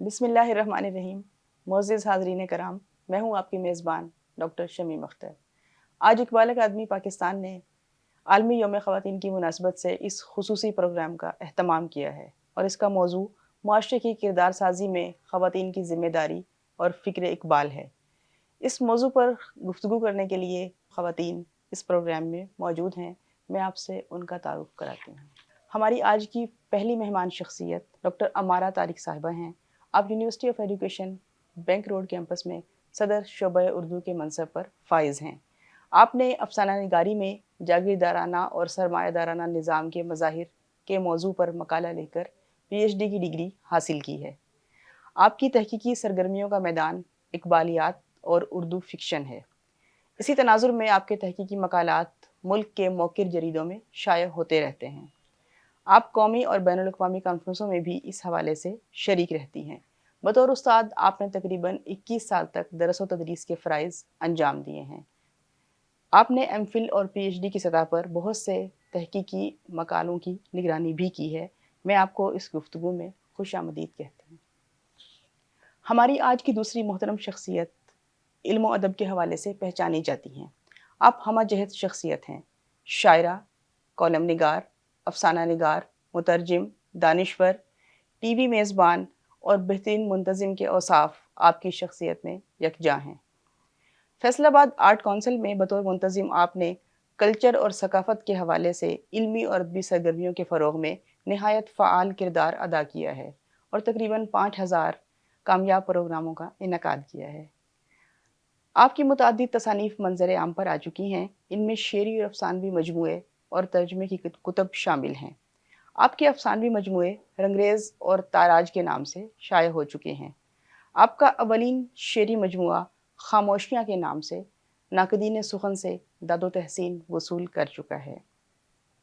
بسم اللہ الرحمن الرحیم۔ معزز حاضرین کرام، میں ہوں آپ کی میزبان ڈاکٹر شمیم اختر۔ آج اقبال اکیڈمی پاکستان نے عالمی یوم خواتین کی مناسبت سے اس خصوصی پروگرام کا اہتمام کیا ہے اور اس کا موضوع معاشرے کی کردار سازی میں خواتین کی ذمہ داری اور فکر اقبال ہے۔ اس موضوع پر گفتگو کرنے کے لیے خواتین اس پروگرام میں موجود ہیں۔ میں آپ سے ان کا تعارف کراتی ہوں۔ ہماری آج کی پہلی مہمان شخصیت ڈاکٹر امارہ طارق صاحبہ ہیں۔ آپ university of education bank road campus میں صدر شعبہ اردو کے منصب پر فائز ہیں۔ آپ نے افسانہ نگاری میں جاگیردارانہ اور سرمایہ دارانہ نظام کے مظاہر کے موضوع پر مقالہ لے کر پی ایچ ڈی کی ڈگری حاصل کی ہے۔ آپ کی تحقیقی سرگرمیوں کا میدان اقبالیات اور اردو فکشن ہے۔ اسی تناظر میں آپ کے تحقیقی مقالات ملک کے موقر جریدوں میں شائع ہوتے رہتے ہیں۔ آپ قومی اور بین الاقوامی کانفرنسوں میں بھی اس حوالے سے شریک رہتی ہیں۔ بطور استاد آپ نے تقریباً 21 سال تک درس و تدریس کے فرائض انجام دیے ہیں۔ آپ نے ایم فل اور پی ایچ ڈی کی سطح پر بہت سے تحقیقی مقالوں کی نگرانی بھی کی ہے۔ میں آپ کو اس گفتگو میں خوش آمدید کہتی ہوں۔ ہماری آج کی دوسری محترم شخصیت علم و ادب کے حوالے سے پہچانی جاتی ہیں۔ آپ ہمہ جہت شخصیت ہیں، شاعرہ، کالم نگار، افسانہ نگار، مترجم، دانشور، ٹی وی میزبان اور بہترین منتظم کے اوصاف آپ کی شخصیت میں یکجا ہیں۔ فیصل آباد آرٹ کونسل میں بطور منتظم آپ نے کلچر اور ثقافت کے حوالے سے علمی اور ادبی سرگرمیوں کے فروغ میں نہایت فعال کردار ادا کیا ہے اور تقریباً 5000 کامیاب پروگراموں کا انعقاد کیا ہے۔ آپ کی متعدد تصانیف منظر عام پر آ چکی ہیں۔ ان میں شعری اور افسانوی مجموعے اور ترجمے کی کتب شامل ہیں۔ آپ کے افسانوی مجموعے رنگریز اور تاراج کے نام سے شائع ہو چکے ہیں۔ آپ کا اولین شعری مجموعہ خاموشیاں کے نام سے ناقدین سخن سے داد و تحسین وصول کر چکا ہے۔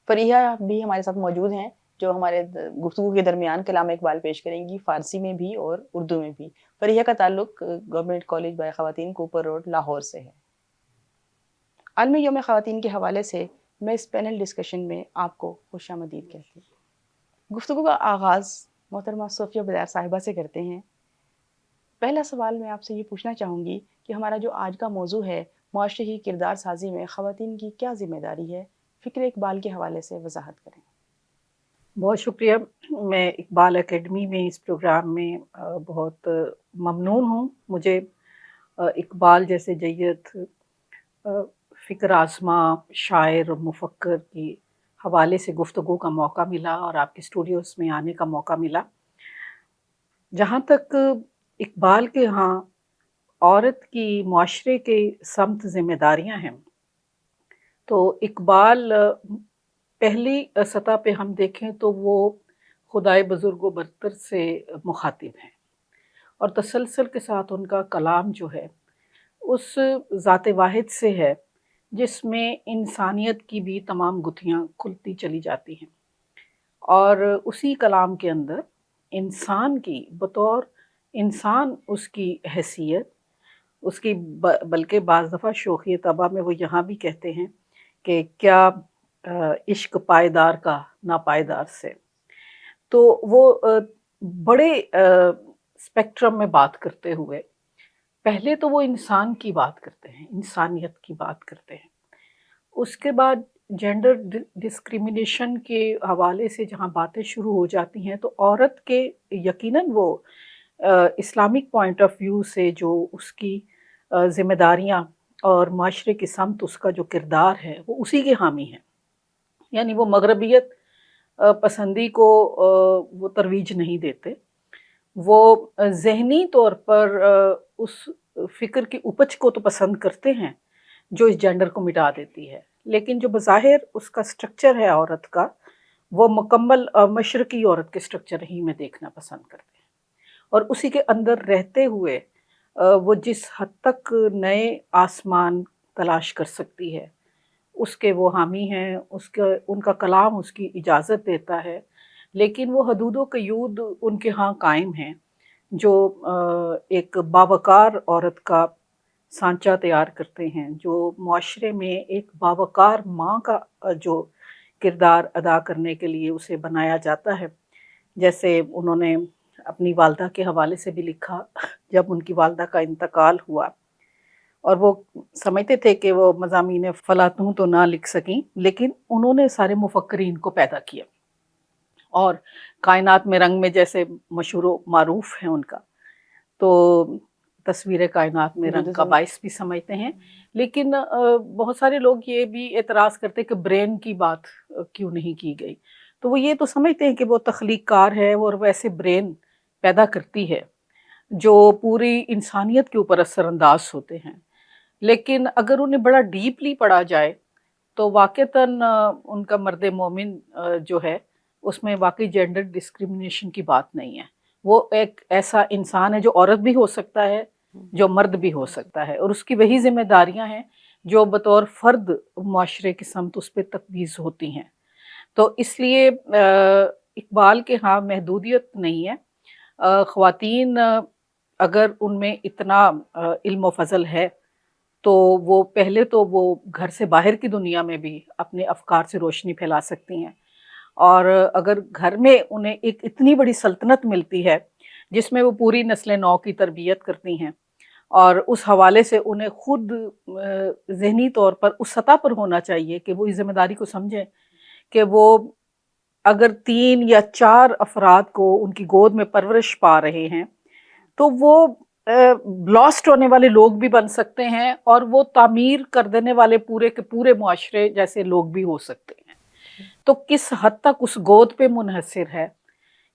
فریحہ بھی ہمارے ساتھ موجود ہیں جو ہمارے گفتگو کے درمیان کلام اقبال پیش کریں گی، فارسی میں بھی اور اردو میں بھی۔ فریحہ کا تعلق گورنمنٹ کالج برائے خواتین کوپر روڈ لاہور سے ہے۔ عالمی یوم خواتین کے حوالے سے میں اس پینل ڈسکشن میں آپ کو خوش آمدید کہتی ہوں۔ گفتگو کا آغاز محترمہ صوفیہ بدار صاحبہ سے کرتے ہیں۔ پہلا سوال میں آپ سے یہ پوچھنا چاہوں گی کہ ہمارا جو آج کا موضوع ہے معاشرے کی کردار سازی میں خواتین کی کیا ذمہ داری ہے، فکر اقبال کے حوالے سے وضاحت کریں۔ بہت شکریہ۔ میں اقبال اکیڈمی میں اس پروگرام میں بہت ممنون ہوں۔ مجھے اقبال جیسے جیت فکر آزما شاعر اور مفکر کی حوالے سے گفتگو کا موقع ملا اور آپ کے اسٹوڈیوز میں آنے کا موقع ملا۔ جہاں تک اقبال کے ہاں عورت کی معاشرے کے سمت ذمہ داریاں ہیں، تو اقبال پہلی سطح پہ ہم دیکھیں تو وہ خدائے بزرگ و برتر سے مخاطب ہیں، اور تسلسل کے ساتھ ان کا کلام جو ہے اس ذات واحد سے ہے جس میں انسانیت کی بھی تمام گتھیاں کھلتی چلی جاتی ہیں، اور اسی کلام کے اندر انسان کی بطور انسان اس کی حیثیت، اس کی بلکہ بعض دفعہ شوخی طبع میں وہ یہاں بھی کہتے ہیں کہ کیا عشق پائیدار کا ناپائیدار سے، تو وہ بڑے اسپیکٹرم میں بات کرتے ہوئے پہلے تو وہ انسان کی بات کرتے ہیں، انسانیت کی بات کرتے ہیں، اس کے بعد جینڈر ڈسکریمنیشن کے حوالے سے جہاں باتیں شروع ہو جاتی ہیں تو عورت کے یقیناً وہ اسلامک پوائنٹ آف ویو سے جو اس کی ذمہ داریاں اور معاشرے کی سمت اس کا جو کردار ہے وہ اسی کے حامی ہیں، یعنی وہ مغربیت پسندی کو وہ ترویج نہیں دیتے، وہ ذہنی طور پر اس فکر کی اپج کو تو پسند کرتے ہیں جو اس جینڈر کو مٹا دیتی ہے، لیکن جو بظاہر اس کا سٹرکچر ہے عورت کا، وہ مکمل مشرقی عورت کے سٹرکچر ہی میں دیکھنا پسند کرتے ہیں، اور اسی کے اندر رہتے ہوئے وہ جس حد تک نئے آسمان تلاش کر سکتی ہے اس کے وہ حامی ہیں، ان کا کلام اس کی اجازت دیتا ہے، لیکن وہ حدود و قیود ان کے ہاں قائم ہیں جو ایک باوقار عورت کا سانچہ تیار کرتے ہیں، جو معاشرے میں ایک باوقار ماں کا جو کردار ادا کرنے کے لیے اسے بنایا جاتا ہے۔ جیسے انہوں نے اپنی والدہ کے حوالے سے بھی لکھا جب ان کی والدہ کا انتقال ہوا، اور وہ سمجھتے تھے کہ وہ مضامین فلاطوں تو نہ لکھ سکیں، لیکن انہوں نے سارے مفکرین کو پیدا کیا، اور کائنات میں رنگ میں جیسے مشہور و معروف ہے ان کا، تو تصویر کائنات میں رنگ کا باعث بھی سمجھتے ہیں۔ لیکن بہت سارے لوگ یہ بھی اعتراض کرتے کہ برین کی بات کیوں نہیں کی گئی، تو وہ یہ تو سمجھتے ہیں کہ وہ تخلیق کار ہے اور ویسے برین پیدا کرتی ہے جو پوری انسانیت کے اوپر اثر انداز ہوتے ہیں، لیکن اگر انہیں بڑا ڈیپلی پڑھا جائے تو واقعتاً ان کا مرد مومن جو ہے اس میں واقعی جینڈر ڈسکریمنیشن کی بات نہیں ہے، وہ ایک ایسا انسان ہے جو عورت بھی ہو سکتا ہے، جو مرد بھی ہو سکتا ہے، اور اس کی وہی ذمہ داریاں ہیں جو بطور فرد معاشرے کی سمت اس پہ تفویض ہوتی ہیں۔ تو اس لیے اقبال کے ہاں محدودیت نہیں ہے، خواتین اگر ان میں اتنا علم و فضل ہے تو وہ پہلے تو وہ گھر سے باہر کی دنیا میں بھی اپنے افکار سے روشنی پھیلا سکتی ہیں، اور اگر گھر میں انہیں ایک اتنی بڑی سلطنت ملتی ہے جس میں وہ پوری نسل نو کی تربیت کرتی ہیں، اور اس حوالے سے انہیں خود ذہنی طور پر اس سطح پر ہونا چاہیے کہ وہ اس ذمہ داری کو سمجھیں کہ وہ اگر 3 یا 4 افراد کو ان کی گود میں پرورش پا رہے ہیں تو وہ لاسٹ ہونے والے لوگ بھی بن سکتے ہیں، اور وہ تعمیر کر دینے والے پورے کے پورے معاشرے جیسے لوگ بھی ہو سکتے ہیں۔ تو کس حد تک اس گود پہ منحصر ہے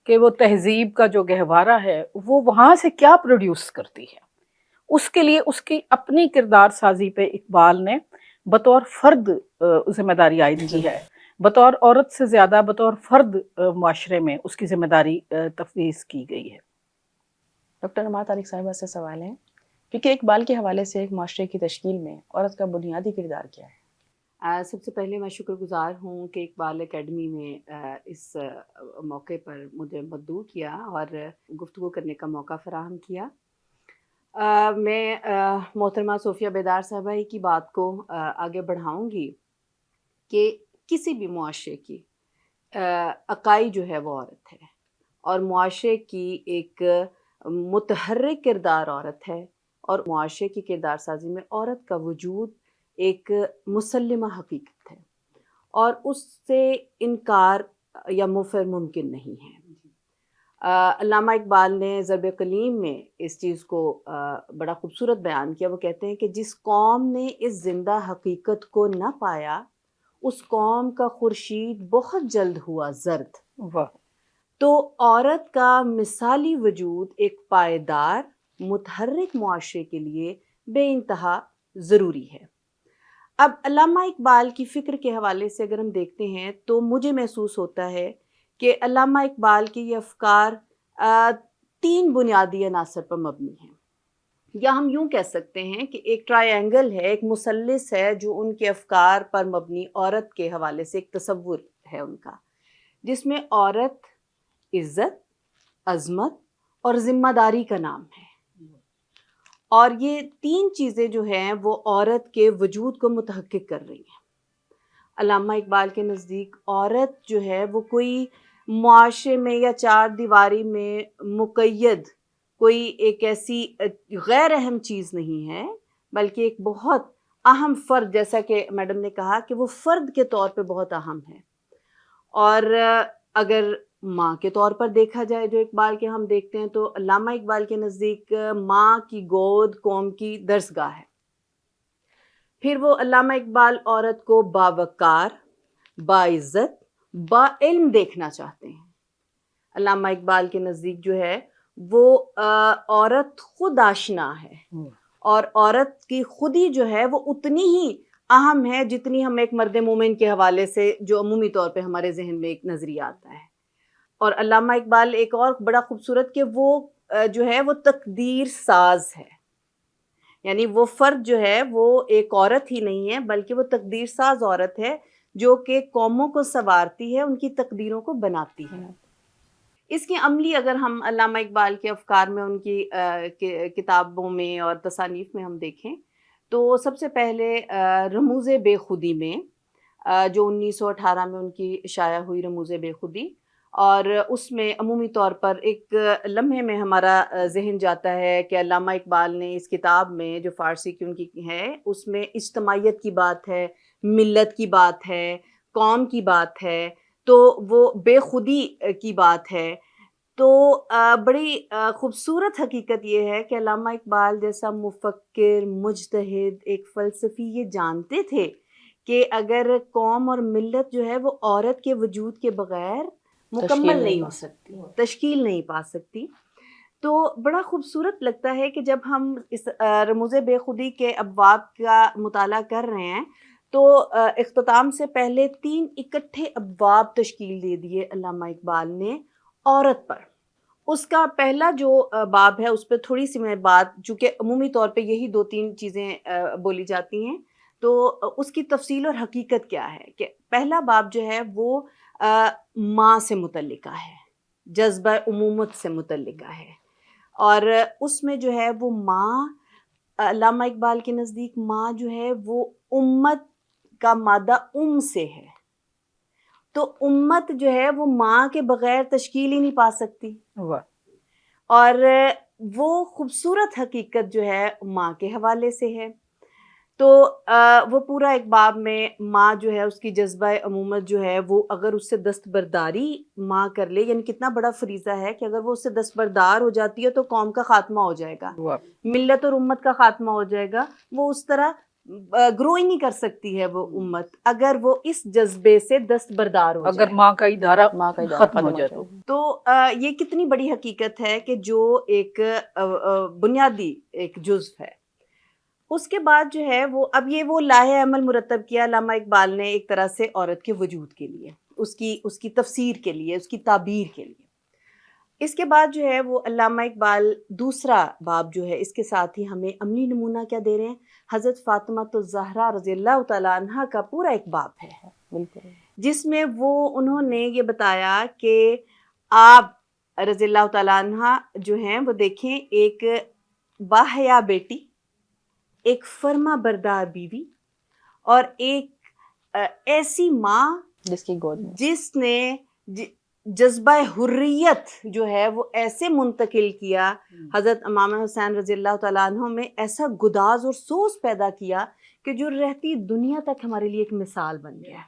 کہ وہ تہذیب کا جو گہوارہ ہے وہ وہاں سے کیا پروڈیوس کرتی ہے، اس کے لیے اس کی اپنی کردار سازی پہ اقبال نے بطور فرد ذمہ داری عائد کی ہے، بطور عورت سے زیادہ بطور فرد معاشرے میں اس کی ذمہ داری تفویض کی گئی ہے۔ ڈاکٹر نما طارق صاحبہ سے سوال ہے، فکر اقبال کے حوالے سے ایک معاشرے کی تشکیل میں عورت کا بنیادی کردار کیا ہے؟ سب سے پہلے میں شکر گزار ہوں کہ اقبال اکیڈمی میں اس موقع پر مجھے مدعو کیا اور گفتگو کرنے کا موقع فراہم کیا۔ میں محترمہ صوفیہ بیدار صاحبہ کی بات کو آگے بڑھاؤں گی کہ کسی بھی معاشرے کی اکائی جو ہے وہ عورت ہے، اور معاشرے کی ایک متحرک کردار عورت ہے، اور معاشرے کی کردار سازی میں عورت کا وجود ایک مسلمہ حقیقت ہے، اور اس سے انکار یا مفر ممکن نہیں ہے۔ علامہ اقبال نے ضرب کلیم میں اس چیز کو بڑا خوبصورت بیان کیا۔ وہ کہتے ہیں کہ جس قوم نے اس زندہ حقیقت کو نہ پایا اس قوم کا خورشید بہت جلد ہوا زرد۔ واہ! تو عورت کا مثالی وجود ایک پائیدار متحرک معاشرے کے لیے بے انتہا ضروری ہے۔ اب علامہ اقبال کی فکر کے حوالے سے اگر ہم دیکھتے ہیں تو مجھے محسوس ہوتا ہے کہ علامہ اقبال کے یہ افکار 3 بنیادی عناصر پر مبنی ہیں، یا ہم یوں کہہ سکتے ہیں کہ ایک ٹرائی اینگل ہے، ایک مثلث ہے جو ان کے افکار پر مبنی عورت کے حوالے سے ایک تصور ہے ان کا، جس میں عورت عزت، عظمت اور ذمہ داری کا نام ہے، اور یہ 3 چیزیں جو ہیں وہ عورت کے وجود کو متحقق کر رہی ہیں۔ علامہ اقبال کے نزدیک عورت جو ہے وہ کوئی معاشرے میں یا 4 دیواری میں مقید کوئی ایک ایسی غیر اہم چیز نہیں ہے، بلکہ ایک بہت اہم فرد، جیسا کہ میڈم نے کہا کہ وہ فرد کے طور پہ بہت اہم ہے۔ اور اگر ماں کے طور پر دیکھا جائے جو اقبال کے ہم دیکھتے ہیں تو علامہ اقبال کے نزدیک ماں کی گود قوم کی درسگاہ ہے۔ پھر وہ علامہ اقبال عورت کو باوقار، باعزت، باعلم دیکھنا چاہتے ہیں۔ علامہ اقبال کے نزدیک جو ہے وہ عورت خود آشنا ہے، اور عورت کی خودی جو ہے وہ اتنی ہی اہم ہے جتنی ہم ایک مرد مومن کے حوالے سے جو عمومی طور پہ ہمارے ذہن میں ایک نظریہ آتا ہے۔ اور علامہ اقبال ایک اور بڑا خوبصورت کہ وہ جو ہے وہ تقدیر ساز ہے، یعنی وہ فرد جو ہے وہ ایک عورت ہی نہیں ہے بلکہ وہ تقدیر ساز عورت ہے جو کہ قوموں کو سنوارتی ہے، ان کی تقدیروں کو بناتی ہے۔ اس کی عملی اگر ہم علامہ اقبال کے افکار میں ان کی کتابوں میں اور تصانیف میں ہم دیکھیں تو سب سے پہلے رموز بے خودی میں جو 1918 میں ان کی شائع ہوئی رموز بے خودی، اور اس میں عمومی طور پر ایک لمحے میں ہمارا ذہن جاتا ہے کہ علامہ اقبال نے اس کتاب میں جو فارسی کی ان کی ہے اس میں اجتماعیت کی بات ہے، ملت کی بات ہے، قوم کی بات ہے، تو وہ بے خودی کی بات ہے. تو بڑی خوبصورت حقیقت یہ ہے کہ علامہ اقبال جیسا مفکر، مجتہد، ایک فلسفی یہ جانتے تھے کہ اگر قوم اور ملت جو ہے وہ عورت کے وجود کے بغیر مکمل نہیں ہو سکتی، تشکیل نہیں پا سکتی. تو بڑا خوبصورت لگتا ہے کہ جب ہم اس رموز بے خودی کے ابواب کا مطالعہ کر رہے ہیں تو اختتام سے پہلے 3 اکٹھے ابواب تشکیل دے دیے علامہ اقبال نے عورت پر. اس کا پہلا جو باب ہے اس پہ تھوڑی سی میں بات، چونکہ عمومی طور پہ یہی 2-3 چیزیں بولی جاتی ہیں تو اس کی تفصیل اور حقیقت کیا ہے کہ پہلا باب جو ہے وہ ماں سے متعلقہ ہے، جذبہ امومت سے متعلقہ ہے. اور اس میں جو ہے وہ ماں، علامہ اقبال کے نزدیک ماں جو ہے وہ امت کا مادہ سے ہے. تو امت جو ہے وہ ماں کے بغیر تشکیل ہی نہیں پا سکتی. واہ. اور وہ خوبصورت حقیقت جو ہے ماں کے حوالے سے ہے. تو وہ پورا ایک باب میں ماں جو ہے اس کی جذبہ امومت جو ہے وہ اگر اس سے دستبرداری ماں کر لے، یعنی کتنا بڑا فریضہ ہے کہ اگر وہ اس سے دستبردار ہو جاتی ہے تو قوم کا خاتمہ ہو جائے گا، واہ. ملت اور امت کا خاتمہ ہو جائے گا. وہ اس طرح گرو ہی نہیں کر سکتی ہے وہ امت اگر وہ اس جذبے سے دستبردار ہو اگر جائے. ماں کا ادارہ ماں کا ادارہ ختم ہو جائے تو تو یہ کتنی بڑی حقیقت ہے کہ جو ایک بنیادی ایک جزو ہے. اس کے بعد جو ہے وہ اب یہ وہ لائحہ عمل مرتب کیا علامہ اقبال نے ایک طرح سے عورت کے وجود کے لیے، اس کی تفسیر کے لیے، اس کی تعبیر کے لیے. اس کے بعد جو ہے وہ علامہ اقبال دوسرا باب جو ہے اس کے ساتھ ہی ہمیں عملی نمونہ کیا دے رہے ہیں، حضرت فاطمہ الزہرا رضی اللہ تعالیٰ عنہ کا پورا ایک باب ہے بالکل، جس میں وہ انہوں نے یہ بتایا کہ آپ رضی اللہ تعالیٰ عنہ جو ہیں وہ دیکھیں ایک باحیا بیٹی، ایک فرما بردار بیوی اور ایک ایسی ماں جس کی گود میں جس نے جذبہ حریت جو ہے وہ ایسے منتقل کیا، حضرت امام حسین رضی اللہ تعالیٰ عنہ میں ایسا گداز اور سوز پیدا کیا کہ جو رہتی دنیا تک ہمارے لیے ایک مثال بن گیا.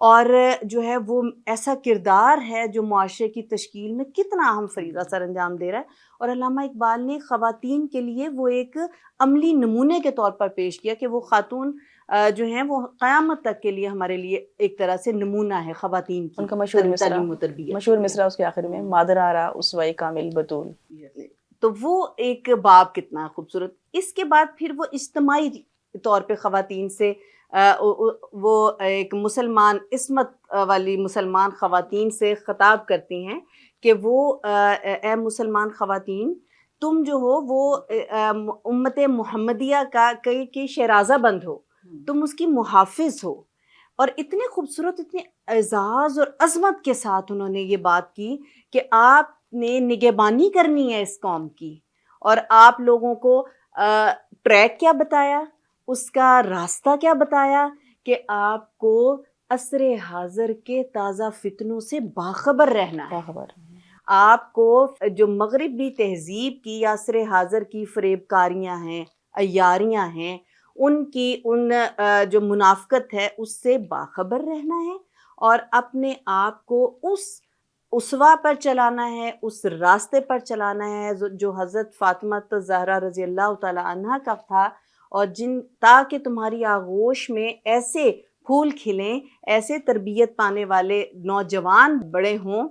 اور جو ہے وہ ایسا کردار ہے جو معاشرے کی تشکیل میں کتنا اہم فریضہ سر انجام دے رہا ہے. اور علامہ اقبال نے خواتین کے لیے وہ ایک عملی نمونے کے طور پر پیش کیا کہ وہ خاتون جو ہیں وہ قیامت تک کے لیے ہمارے لیے ایک طرح سے نمونہ ہے خواتین کی ان کا مشہور مصرع، تعلیم و تربیت. مشہور مصرع اس کے آخر میں مادر آرا اسوہ کامل بطول. تو وہ ایک باب کتنا خوبصورت. اس کے بعد پھر وہ اجتماعی طور پہ خواتین سے وہ ایک مسلمان عصمت والی مسلمان خواتین سے خطاب کرتی ہیں کہ وہ اے مسلمان خواتین، تم جو ہو وہ امت محمدیہ کی شیرازہ بند ہو، تم اس کی محافظ ہو. اور اتنے خوبصورت، اتنے اعزاز اور عظمت کے ساتھ انہوں نے یہ بات کی کہ آپ نے نگہبانی کرنی ہے اس قوم کی، اور آپ لوگوں کو ٹریک کیا بتایا، اس کا راستہ کیا بتایا کہ آپ کو عصر حاضر کے تازہ فتنوں سے باخبر رہنا ہے. باخبر آپ کو جو مغربی تہذیب کی یا عصر حاضر کی فریب کاریاں ہیں، عیاریاں ہیں، ان کی جو منافقت ہے اس سے باخبر رہنا ہے، اور اپنے آپ کو اس اسوا پر چلانا ہے، اس راستے پر چلانا ہے جو حضرت فاطمہ الزہرا رضی اللہ تعالی عنہ کا تھا، اور تاکہ تمہاری آغوش میں ایسے پھول کھلیں، ایسے تربیت پانے والے نوجوان بڑے ہوں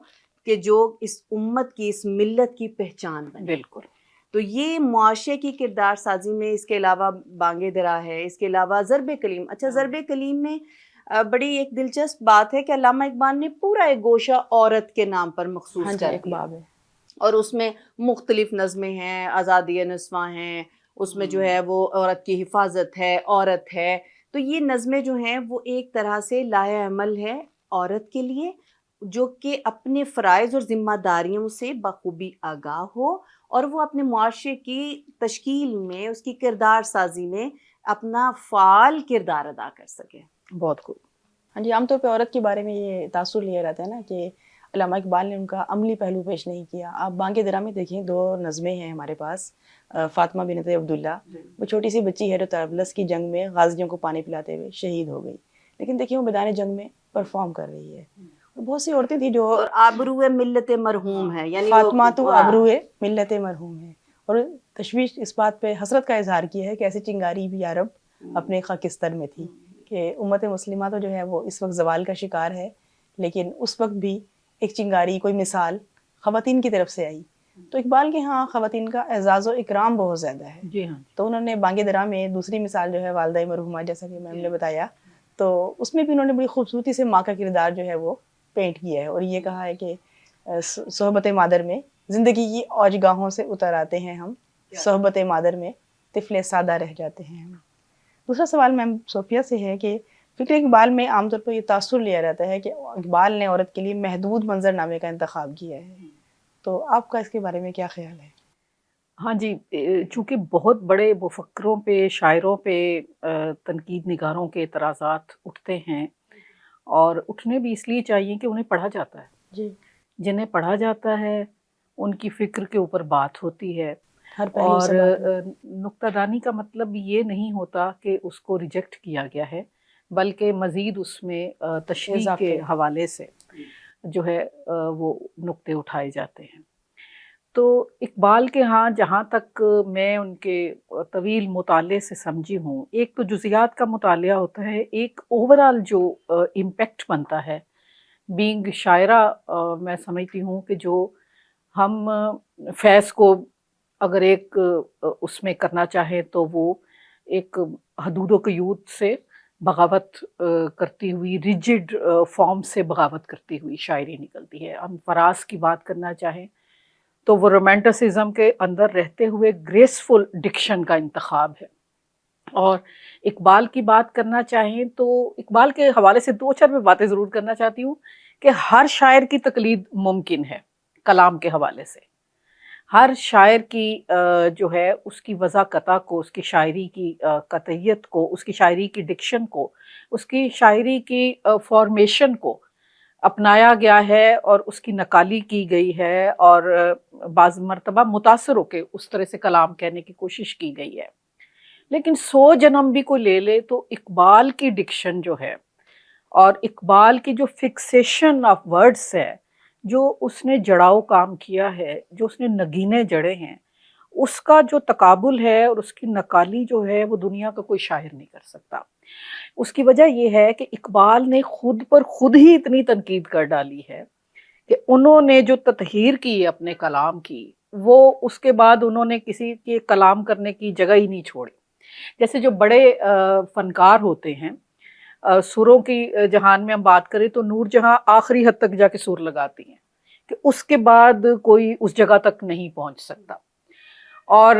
کہ جو اس امت کی، اس ملت کی پہچان بنے. بالکل. تو یہ معاشرے کی کردار سازی میں اس کے علاوہ بانگ درا ہے، اس کے علاوہ ضرب کلیم. اچھا، ضرب کلیم میں بڑی ایک دلچسپ بات ہے کہ علامہ اقبال نے پورا ایک گوشہ عورت کے نام پر مخصوص کر ایک دیا، باب ہے، اور اس میں مختلف نظمیں ہیں، آزادی نسواں ہیں، اس میں جو ہے وہ عورت کی حفاظت ہے، عورت ہے. تو یہ نظمیں جو ہیں وہ ایک طرح سے لائحہ عمل ہے عورت کے لیے، جو کہ اپنے فرائض اور ذمہ داریوں سے بخوبی آگاہ ہو، اور وہ اپنے معاشرے کی تشکیل میں، اس کی کردار سازی میں اپنا فعال کردار ادا کر سکے. بہت خوب. ہاں جی. عام طور پہ عورت کے بارے میں یہ تاثر لیا رہتا ہے نا کہ علامہ اقبال نے ان کا عملی پہلو پیش نہیں کیا. آپ بانگ درا میں دیکھیں 2 نظمیں ہیں ہمارے پاس. فاطمہ بنت عبداللہ، وہ چھوٹی سی بچی ہے جو طرابلس کی جنگ میں غازیوں کو پانی پلاتے ہوئے شہید ہو گئی، لیکن دیکھیں وہ میدان جنگ میں پرفارم کر رہی ہے. اور بہت سی عورتیں تھیں جو اور آبرو ملت مرحوم ہے، یعنی فاطمہ تو ابرو ملت مرحوم ہے، اور تشویش اس بات پہ حسرت کا اظہار کیا ہے کہ ایسی چنگاری بھی عرب اپنے خاکستر میں تھی، کہ امت مسلمہ تو جو ہے وہ اس وقت زوال کا شکار ہے، لیکن اس وقت بھی ایک چنگاری، کوئی مثال خواتین کی طرف سے آئی. تو اقبال کے ہاں خواتین کا اعزاز و اکرام بہت زیادہ ہے. جی ہاں. تو انہوں نے بانگ درا میں دوسری مثال جو ہے والدہ مرحومہ، جیسا کہ میم نے بتایا، تو اس میں بھی انہوں نے بڑی خوبصورتی سے ماں کا کردار جو ہے وہ پینٹ کیا ہے، اور یہ کہا ہے کہ صحبت مادر میں زندگی کی اوج گاہوں سے اتر آتے ہیں ہم، صحبت مادر میں طفل سادہ رہ جاتے ہیں ہم. دوسرا سوال میم صوفیہ سے ہے کہ فکر اقبال میں عام طور پر یہ تاثر لیا جاتا ہے کہ اقبال نے عورت کے لیے محدود منظر نامے کا انتخاب کیا ہے، تو آپ کا اس کے بارے میں کیا خیال ہے؟ ہاں جی، چونکہ بہت بڑے مفکروں پہ، شاعروں پہ تنقید نگاروں کے اعتراضات اٹھتے ہیں، اور اٹھنے بھی اس لیے چاہیے کہ انہیں پڑھا جاتا ہے. جی، جنہیں پڑھا جاتا ہے ان کی فکر کے اوپر بات ہوتی ہے، ہر پہلو اور سے بات. نکتہ دانی کا مطلب یہ نہیں ہوتا کہ اس کو ریجیکٹ کیا گیا ہے، بلکہ مزید اس میں تشریح اضافے. کے حوالے سے جو ہے وہ نکتے اٹھائے جاتے ہیں. تو اقبال کے ہاں جہاں تک میں ان کے طویل مطالعے سے سمجھی ہوں، ایک تو جزیات کا مطالعہ ہوتا ہے، ایک اوورال جو امپیکٹ بنتا ہے. بینگ شاعرہ میں سمجھتی ہوں کہ جو ہم فیض کو اگر ایک اس میں کرنا چاہیں تو وہ ایک حدود و قیود سے بغاوت کرتی ہوئی، ریجڈ فارم سے بغاوت کرتی ہوئی شاعری نکلتی ہے. ہم فراز کی بات کرنا چاہیں تو وہ رومانٹسزم کے اندر رہتے ہوئے گریسفل ڈکشن کا انتخاب ہے. اور اقبال کی بات کرنا چاہیں تو اقبال کے حوالے سے 2-4 میں باتیں ضرور کرنا چاہتی ہوں کہ ہر شاعر کی تقلید ممکن ہے کلام کے حوالے سے. ہر شاعر کی جو ہے اس کی وضاقتہ کو، اس کی شاعری کی قطعیت کو، اس کی شاعری کی ڈکشن کو، اس کی شاعری کی فارمیشن کو اپنایا گیا ہے اور اس کی نقالی کی گئی ہے، اور بعض مرتبہ متاثر ہو کے اس طرح سے کلام کہنے کی کوشش کی گئی ہے. لیکن 100 جنم بھی کوئی لے لے تو اقبال کی ڈکشن جو ہے اور اقبال کی جو فکسیشن آف ورڈز ہے، جو اس نے جڑاؤ کام کیا ہے، جو اس نے نگینے جڑے ہیں، اس کا جو تقابل ہے اور اس کی نقالی جو ہے وہ دنیا کا کوئی شاعر نہیں کر سکتا. اس کی وجہ یہ ہے کہ اقبال نے خود پر خود ہی اتنی تنقید کر ڈالی ہے کہ انہوں نے جو تطہیر کی ہے اپنے کلام کی، وہ اس کے بعد انہوں نے کسی کے کلام کرنے کی جگہ ہی نہیں چھوڑی. جیسے جو بڑے فنکار ہوتے ہیں، سروں کی جہان میں ہم بات کریں تو نور جہاں آخری حد تک جا کے سر لگاتی ہیں کہ اس کے بعد کوئی اس جگہ تک نہیں پہنچ سکتا. اور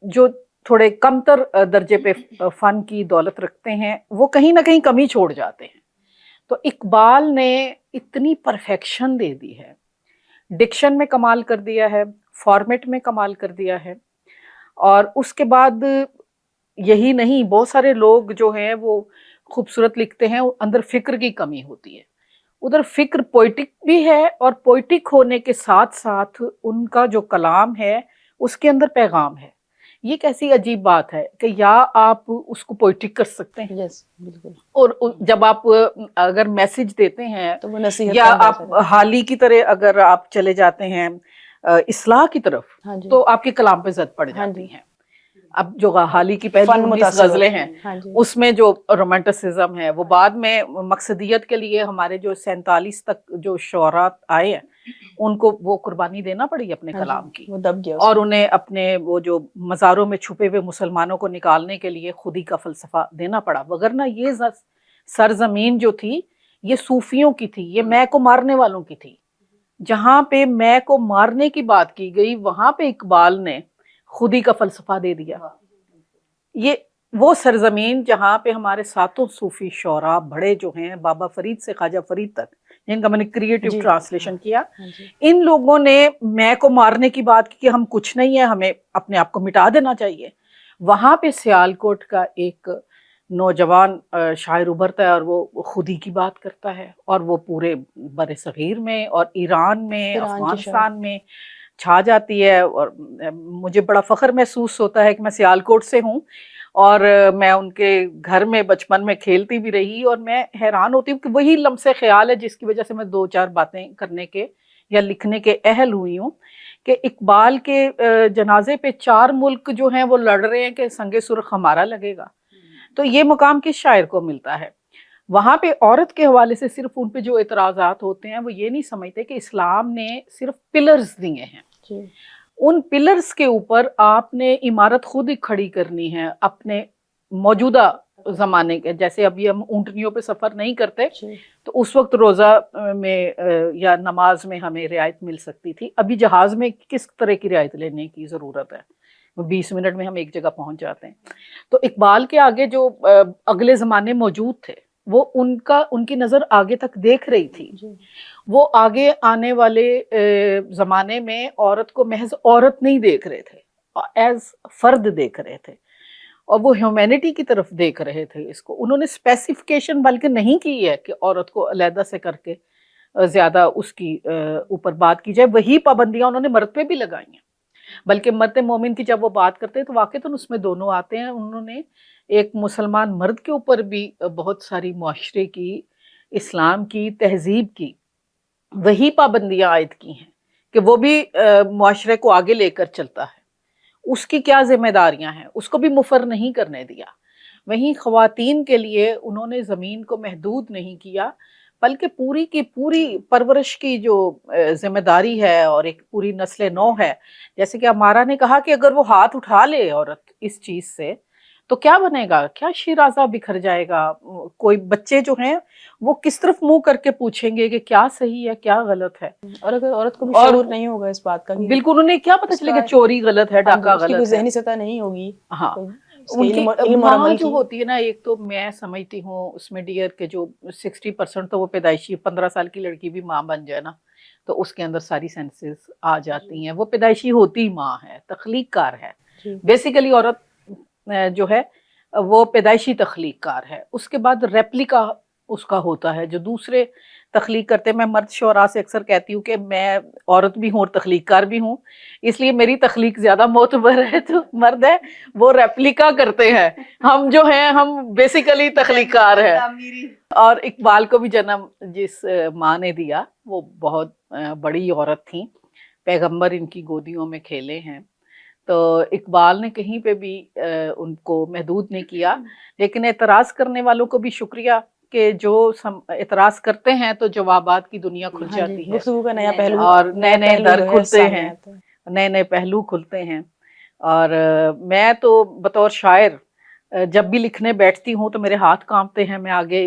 جو تھوڑے کم تر درجے پہ فن کی دولت رکھتے ہیں وہ کہیں نہ کہیں کمی چھوڑ جاتے ہیں. تو اقبال نے اتنی پرفیکشن دے دی ہے، ڈکشن میں کمال کر دیا ہے، فارمیٹ میں کمال کر دیا ہے. اور اس کے بعد یہی نہیں، بہت سارے لوگ جو ہیں وہ خوبصورت لکھتے ہیں، اندر فکر کی کمی ہوتی ہے. ادھر فکر پوئٹک بھی ہے، اور پوئٹک ہونے کے ساتھ ساتھ ان کا جو کلام ہے اس کے اندر پیغام ہے. یہ کیسی عجیب بات ہے کہ یا آپ اس کو پوئٹک کر سکتے ہیں، یس بالکل، اور جب آپ اگر میسج دیتے ہیں تو وہ نصیحت یا کا انداز آپ ہے. حالی کی طرح اگر آپ چلے جاتے ہیں اصلاح کی طرف، ہاں جی، تو آپ کے کلام پہ زد پڑ ہاں جاتی جی، ہیں. اب جو حالی کی پہلی فن 19 متاثر غزلیں ہوتا ہیں ہے. ہاں جی، اس میں جو رومانٹسزم ہے وہ بعد میں مقصدیت کے لیے ہمارے جو 47 تک جو شعراء آئے ہیں ان کو وہ قربانی دینا پڑی اپنے ہاں جی، کلام کی، وہ دب گیا اس اور میں. انہیں اپنے وہ جو مزاروں میں چھپے ہوئے مسلمانوں کو نکالنے کے لیے خودی کا فلسفہ دینا پڑا. وگرنہ یہ سرزمین جو تھی یہ صوفیوں کی تھی، یہ میں کو مارنے والوں کی تھی. جہاں پہ میں کو مارنے کی بات کی گئی وہاں پہ اقبال نے خودی کا فلسفہ دے دیا. یہ وہ سرزمین جہاں پہ ہمارے 7 صوفی شعراء بڑے جو ہیں، بابا فرید سے خواجہ فرید تک، جن کا میں نے کریٹو جی، ٹرانسلیشن کیا، ہاں جی، ان لوگوں نے میں کو مارنے کی بات کی کہ ہم کچھ نہیں ہے، ہمیں اپنے آپ کو مٹا دینا چاہیے. وہاں پہ سیالکوٹ کا ایک نوجوان شاعر ابھرتا ہے اور وہ خودی کی بات کرتا ہے، اور وہ پورے بر صغیر میں اور ایران میں، ایران کے شاعر، افغانستان میں چھا جاتی ہے۔ اور مجھے بڑا فخر محسوس ہوتا ہے کہ میں سیالکوٹ سے ہوں، اور میں ان کے گھر میں بچپن میں کھیلتی بھی رہی، اور میں حیران ہوتی ہوں کہ وہی لمس خیال ہے جس کی وجہ سے میں دو چار باتیں کرنے کے یا لکھنے کے اہل ہوئی ہوں، کہ اقبال کے جنازے پہ 4 ملک جو ہیں وہ لڑ رہے ہیں کہ سنگ سرخ ہمارا لگے گا۔ تو یہ مقام کس شاعر کو ملتا ہے؟ وہاں پہ عورت کے حوالے سے صرف ان پہ جو اعتراضات ہوتے ہیں وہ یہ نہیں سمجھتے کہ اسلام نے صرف پلرز دیے ہیں، جی ان پلرز کے اوپر آپ نے عمارت خود ہی کھڑی کرنی ہے اپنے موجودہ زمانے کے۔ جیسے ابھی ہم اونٹنیوں پہ سفر نہیں کرتے جی تو اس وقت روزہ میں یا نماز میں ہمیں رعایت مل سکتی تھی، ابھی جہاز میں کس طرح کی رعایت لینے کی ضرورت ہے؟ 20 منٹ میں ہم ایک جگہ پہنچ جاتے ہیں۔ تو اقبال کے آگے جو اگلے زمانے موجود تھے، وہ ان کی نظر آگے تک دیکھ رہی تھی، جی وہ آگے آنے والے زمانے میں عورت کو محض عورت نہیں دیکھ رہے تھے، ایز فرد دیکھ رہے تھے، اور وہ ہیومینٹی کی طرف دیکھ رہے تھے اس کو۔ انہوں نے اسپیسیفکیشن بلکہ نہیں کی ہے کہ عورت کو علیحدہ سے کر کے زیادہ اس کی اوپر بات کی جائے، وہی پابندیاں انہوں نے مرد پہ بھی لگائی ہیں۔ بلکہ مرد مومن کی جب وہ بات کرتے ہیں تو واقعتاً اس میں دونوں آتے ہیں۔ انہوں نے ایک مسلمان مرد کے اوپر بھی بہت ساری معاشرے کی، اسلام کی، تہذیب کی وہی پابندیاں عائد کی ہیں کہ وہ بھی معاشرے کو آگے لے کر چلتا ہے، اس کی کیا ذمہ داریاں ہیں، اس کو بھی مفر نہیں کرنے دیا۔ وہیں خواتین کے لیے انہوں نے زمین کو محدود نہیں کیا، بلکہ پوری کی پوری پرورش کی جو ذمہ داری ہے اور ایک پوری نسل نو ہے۔ جیسے کہ ہمارا نے کہا کہ اگر وہ ہاتھ اٹھا لے عورت اس چیز سے تو کیا بنے گا، کیا شیرازہ بکھر جائے گا، کوئی بچے جو ہیں وہ کس طرف منہ کر کے پوچھیں گے کہ کیا صحیح ہے کیا غلط ہے۔ اور اگر عورت کو بھی اور شعور نہیں ہوگا اس بات کا کہ بالکل انہیں کیا پتہ اس چلے کا کہ چوری غلط ہے، ہاں جی، ڈاکہ اس کی کوئی غلط ہے۔ ذہنی سطح نہیں ہوگی، ہاں، کوئی اس کے ان کی علم اور ماں عمل جو کی۔ ہوتی ہے نا، ایک تو میں سمجھتی ہوں اس میں ڈیئر کے جو 60% تو وہ پیدائشی، 15 سال کی لڑکی بھی ماں بن جائے نا تو اس کے اندر ساری سینسز آ جاتی ہیں، وہ پیدائشی ہوتی ماں ہے، تخلیق کار ہے۔ جی بیسیکلی عورت جو ہے وہ پیدائشی تخلیق کار ہے، اس کے بعد ریپلیکا اس کا ہوتا ہے جو دوسرے تخلیق کرتے ہیں۔ میں مرد شعراء سے اکثر کہتی ہوں کہ میں عورت بھی ہوں اور تخلیق کار بھی ہوں، اس لیے میری تخلیق زیادہ معتبر ہے، تو مرد ہے وہ ریپلیکا کرتے ہیں، ہم جو ہیں ہم بیسیکلی تخلیق کار ہیں۔ اور اقبال کو بھی جنم جس ماں نے دیا وہ بہت بڑی عورت تھیں، پیغمبر ان کی گودیوں میں کھیلے ہیں، تو اقبال نے کہیں پہ بھی ان کو محدود نہیں کیا۔ لیکن اعتراض کرنے والوں کو بھی شکریہ کہ جو اعتراض کرتے ہیں تو جوابات کی دنیا کھل ہاں جی، جاتی ہے، گفتگو کا نیا پہلو اور نئے نئے پہلو در جو ہے کھلتے سامنے ہیں، آتا ہے۔ نئے نئے پہلو کھلتے ہیں۔ اور میں تو بطور شاعر جب بھی لکھنے بیٹھتی ہوں تو میرے ہاتھ کانپتے ہیں، میں آگے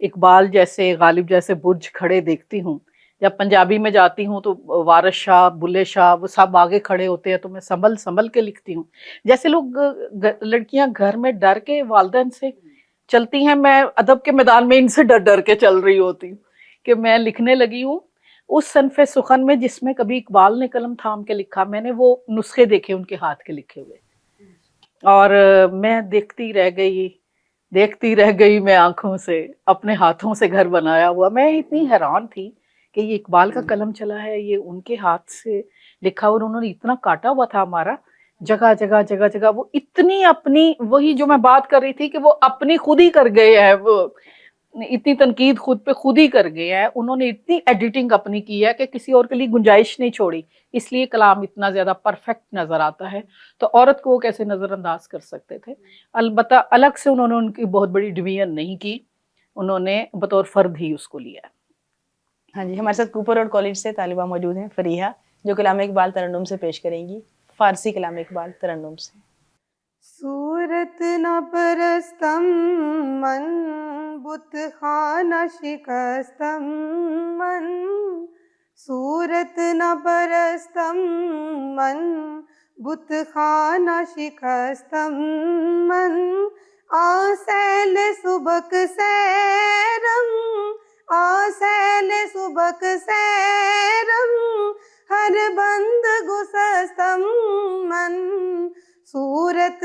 اقبال جیسے، غالب جیسے برج کھڑے دیکھتی ہوں۔ جب پنجابی میں جاتی ہوں تو وارث شاہ، بلے شاہ وہ سب آگے کھڑے ہوتے ہیں تو میں سنبھل سنبھل کے لکھتی ہوں۔ جیسے لوگ لڑکیاں گھر میں ڈر کے والدین سے چلتی ہیں، میں ادب کے میدان میں ان سے ڈر ڈر کے چل رہی ہوتی ہوں کہ میں لکھنے لگی ہوں اس صنف سخن میں جس میں کبھی اقبال نے قلم تھام کے لکھا۔ میں نے وہ نسخے دیکھے ان کے ہاتھ کے لکھے ہوئے، اور میں دیکھتی رہ گئی میں آنکھوں سے، اپنے ہاتھوں سے گھر بنایا ہوا۔ میں اتنی حیران تھی کہ یہ اقبال کا قلم چلا ہے، یہ ان کے ہاتھ سے لکھا، اور انہوں نے اتنا کاٹا ہوا تھا ہمارا، جگہ جگہ وہ اتنی اپنی، وہی جو میں بات کر رہی تھی کہ وہ اپنی خود ہی کر گئے ہیں، وہ اتنی تنقید خود پہ خود ہی کر گئے ہیں، انہوں نے اتنی ایڈیٹنگ اپنی کی ہے کہ کسی اور کے لیے گنجائش نہیں چھوڑی، اس لیے کلام اتنا زیادہ پرفیکٹ نظر آتا ہے۔ تو عورت کو وہ کیسے نظر انداز کر سکتے تھے؟ البتہ الگ سے انہوں نے ان کی بہت بڑی ڈویژن نہیں کی، انہوں نے بطور فرد ہی اس کو لیا۔ ہاں جی، ہمارے ساتھ کوپر روڈ کالج سے طالبہ موجود ہیں فریحہ، جو کلام اقبال ترنم سے پیش کریں گی، فارسی کلام اقبال ترنم سے۔ صورت نہ پرستم من بت خانہ شکستم من، صورت نہ پرستم من بت خانہ شکستم من، آسیل سبک سیرم آسیل سبک سیرم، ہر بند گسستم من، صورت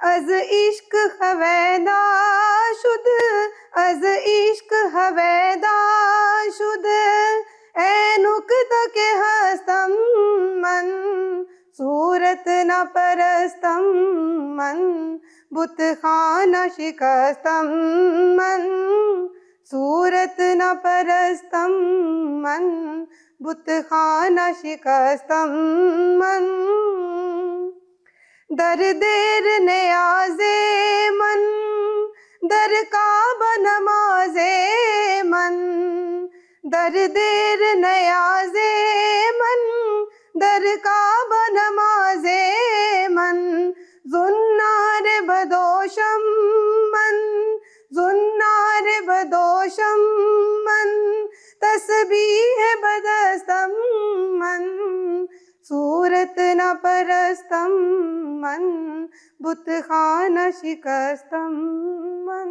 از عشق هویدا شد از عشق هویدا شد اے نکته که هستم من صورت نہ پرستم من بت خانہ شکستم من صورت نہ پرستم من بت خانہ شکستم من در دیر نیاز من در کعبہ نماز من در دیر نیاز من در کعبہ نماز من زنار بدوشم من زنار بدوشم من تسبیح بدستم من صورت نہ پرستم من بت خانہ شکستم من.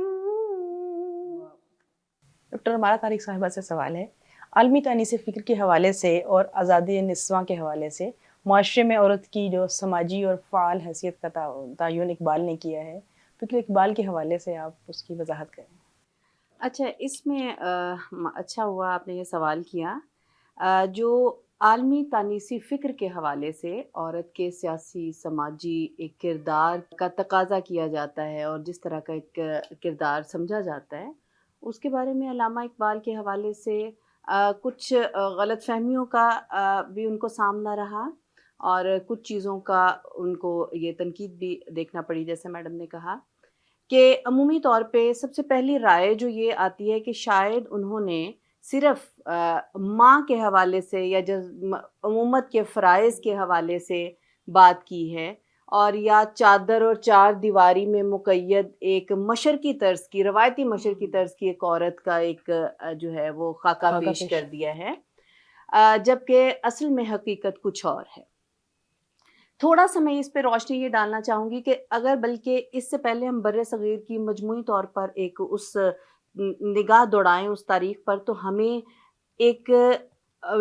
ڈاکٹر ہمارا طارق صاحبہ سے سوال ہے، عالمی تانیس فکر کے حوالے سے اور آزادی نسواں کے حوالے سے معاشرے میں عورت کی جو سماجی اور فعال حیثیت کا تعین اقبال نے کیا ہے، فکر اقبال کے حوالے سے آپ اس کی وضاحت کریں. اچھا، اس میں اچھا ہوا آپ نے یہ سوال کیا. جو عالمی تانیسی فکر کے حوالے سے عورت کے سیاسی سماجی ایک کردار کا تقاضا کیا جاتا ہے اور جس طرح کا ایک کردار سمجھا جاتا ہے، اس کے بارے میں علامہ اقبال کے حوالے سے کچھ غلط فہمیوں کا بھی ان کو سامنا رہا اور کچھ چیزوں کا ان کو یہ تنقید بھی دیکھنا پڑی. جیسے میڈم نے کہا کہ عمومی طور پہ سب سے پہلی رائے جو یہ آتی ہے کہ شاید انہوں نے صرف ماں کے حوالے سے یا امومت کے فرائض کے حوالے سے بات کی ہے، اور یا چادر اور چار دیواری میں مقید ایک مشرقی طرز کی، روایتی مشرقی طرز کی ایک عورت کا ایک جو ہے وہ خاکہ پیش کر دیا ہے، جبکہ اصل میں حقیقت کچھ اور ہے. تھوڑا سا میں اس پہ روشنی یہ ڈالنا چاہوں گی کہ اگر بلکہ اس سے پہلے ہم بر صغیر کی مجموعی طور پر ایک اس نگاہ دوڑائیں اس تاریخ پر، تو ہمیں ایک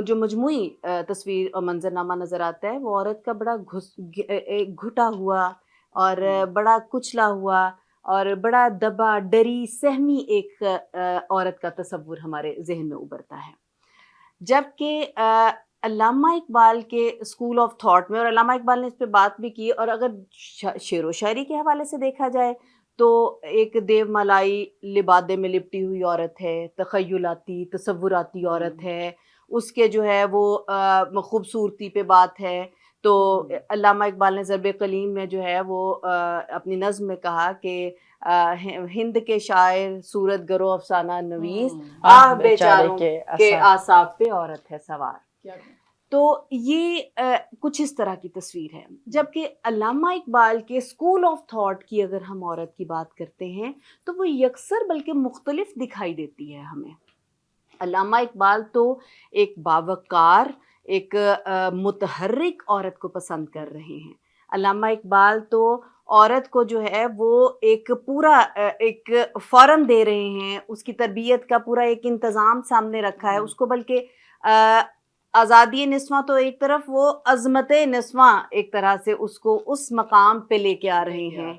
جو مجموعی تصویر اور منظرنامہ نظر آتا ہے وہ عورت کا بڑا گھٹا ہوا اور بڑا کچلا ہوا اور بڑا دبا ڈری سہمی ایک عورت کا تصور ہمارے ذہن میں ابھرتا ہے. جبکہ علامہ اقبال کے اسکول آف تھاٹ میں، اور علامہ اقبال نے اس پہ بات بھی کی، اور اگر شعر و شاعری کے حوالے سے دیکھا جائے تو ایک دیو ملائی لبادے میں لپٹی ہوئی عورت ہے، تخیلاتی تصوراتی عورت ہے، اس کے جو ہے وہ خوبصورتی پہ بات ہے. تو علامہ اقبال نے ضرب کلیم میں جو ہے وہ اپنی نظم میں کہا کہ ہند کے شاعر صورت گرو افسانہ نویس، آہ بیچاروں کے آثاب پہ عورت ہے سوار. تو یہ کچھ اس طرح کی تصویر ہے. جبکہ علامہ اقبال کے اسکول آف تھاٹ کی اگر ہم عورت کی بات کرتے ہیں تو وہ یکسر بلکہ مختلف دکھائی دیتی ہے ہمیں. علامہ اقبال تو ایک باوقار، ایک متحرک عورت کو پسند کر رہے ہیں. علامہ اقبال تو عورت کو جو ہے وہ ایک پورا ایک فورم دے رہے ہیں، اس کی تربیت کا پورا ایک انتظام سامنے رکھا ہے اس کو. بلکہ آزادی نسواں تو ایک طرف، وہ عظمت نسواں ایک طرح سے اس کو اس مقام پہ لے کے آ رہے ہیں.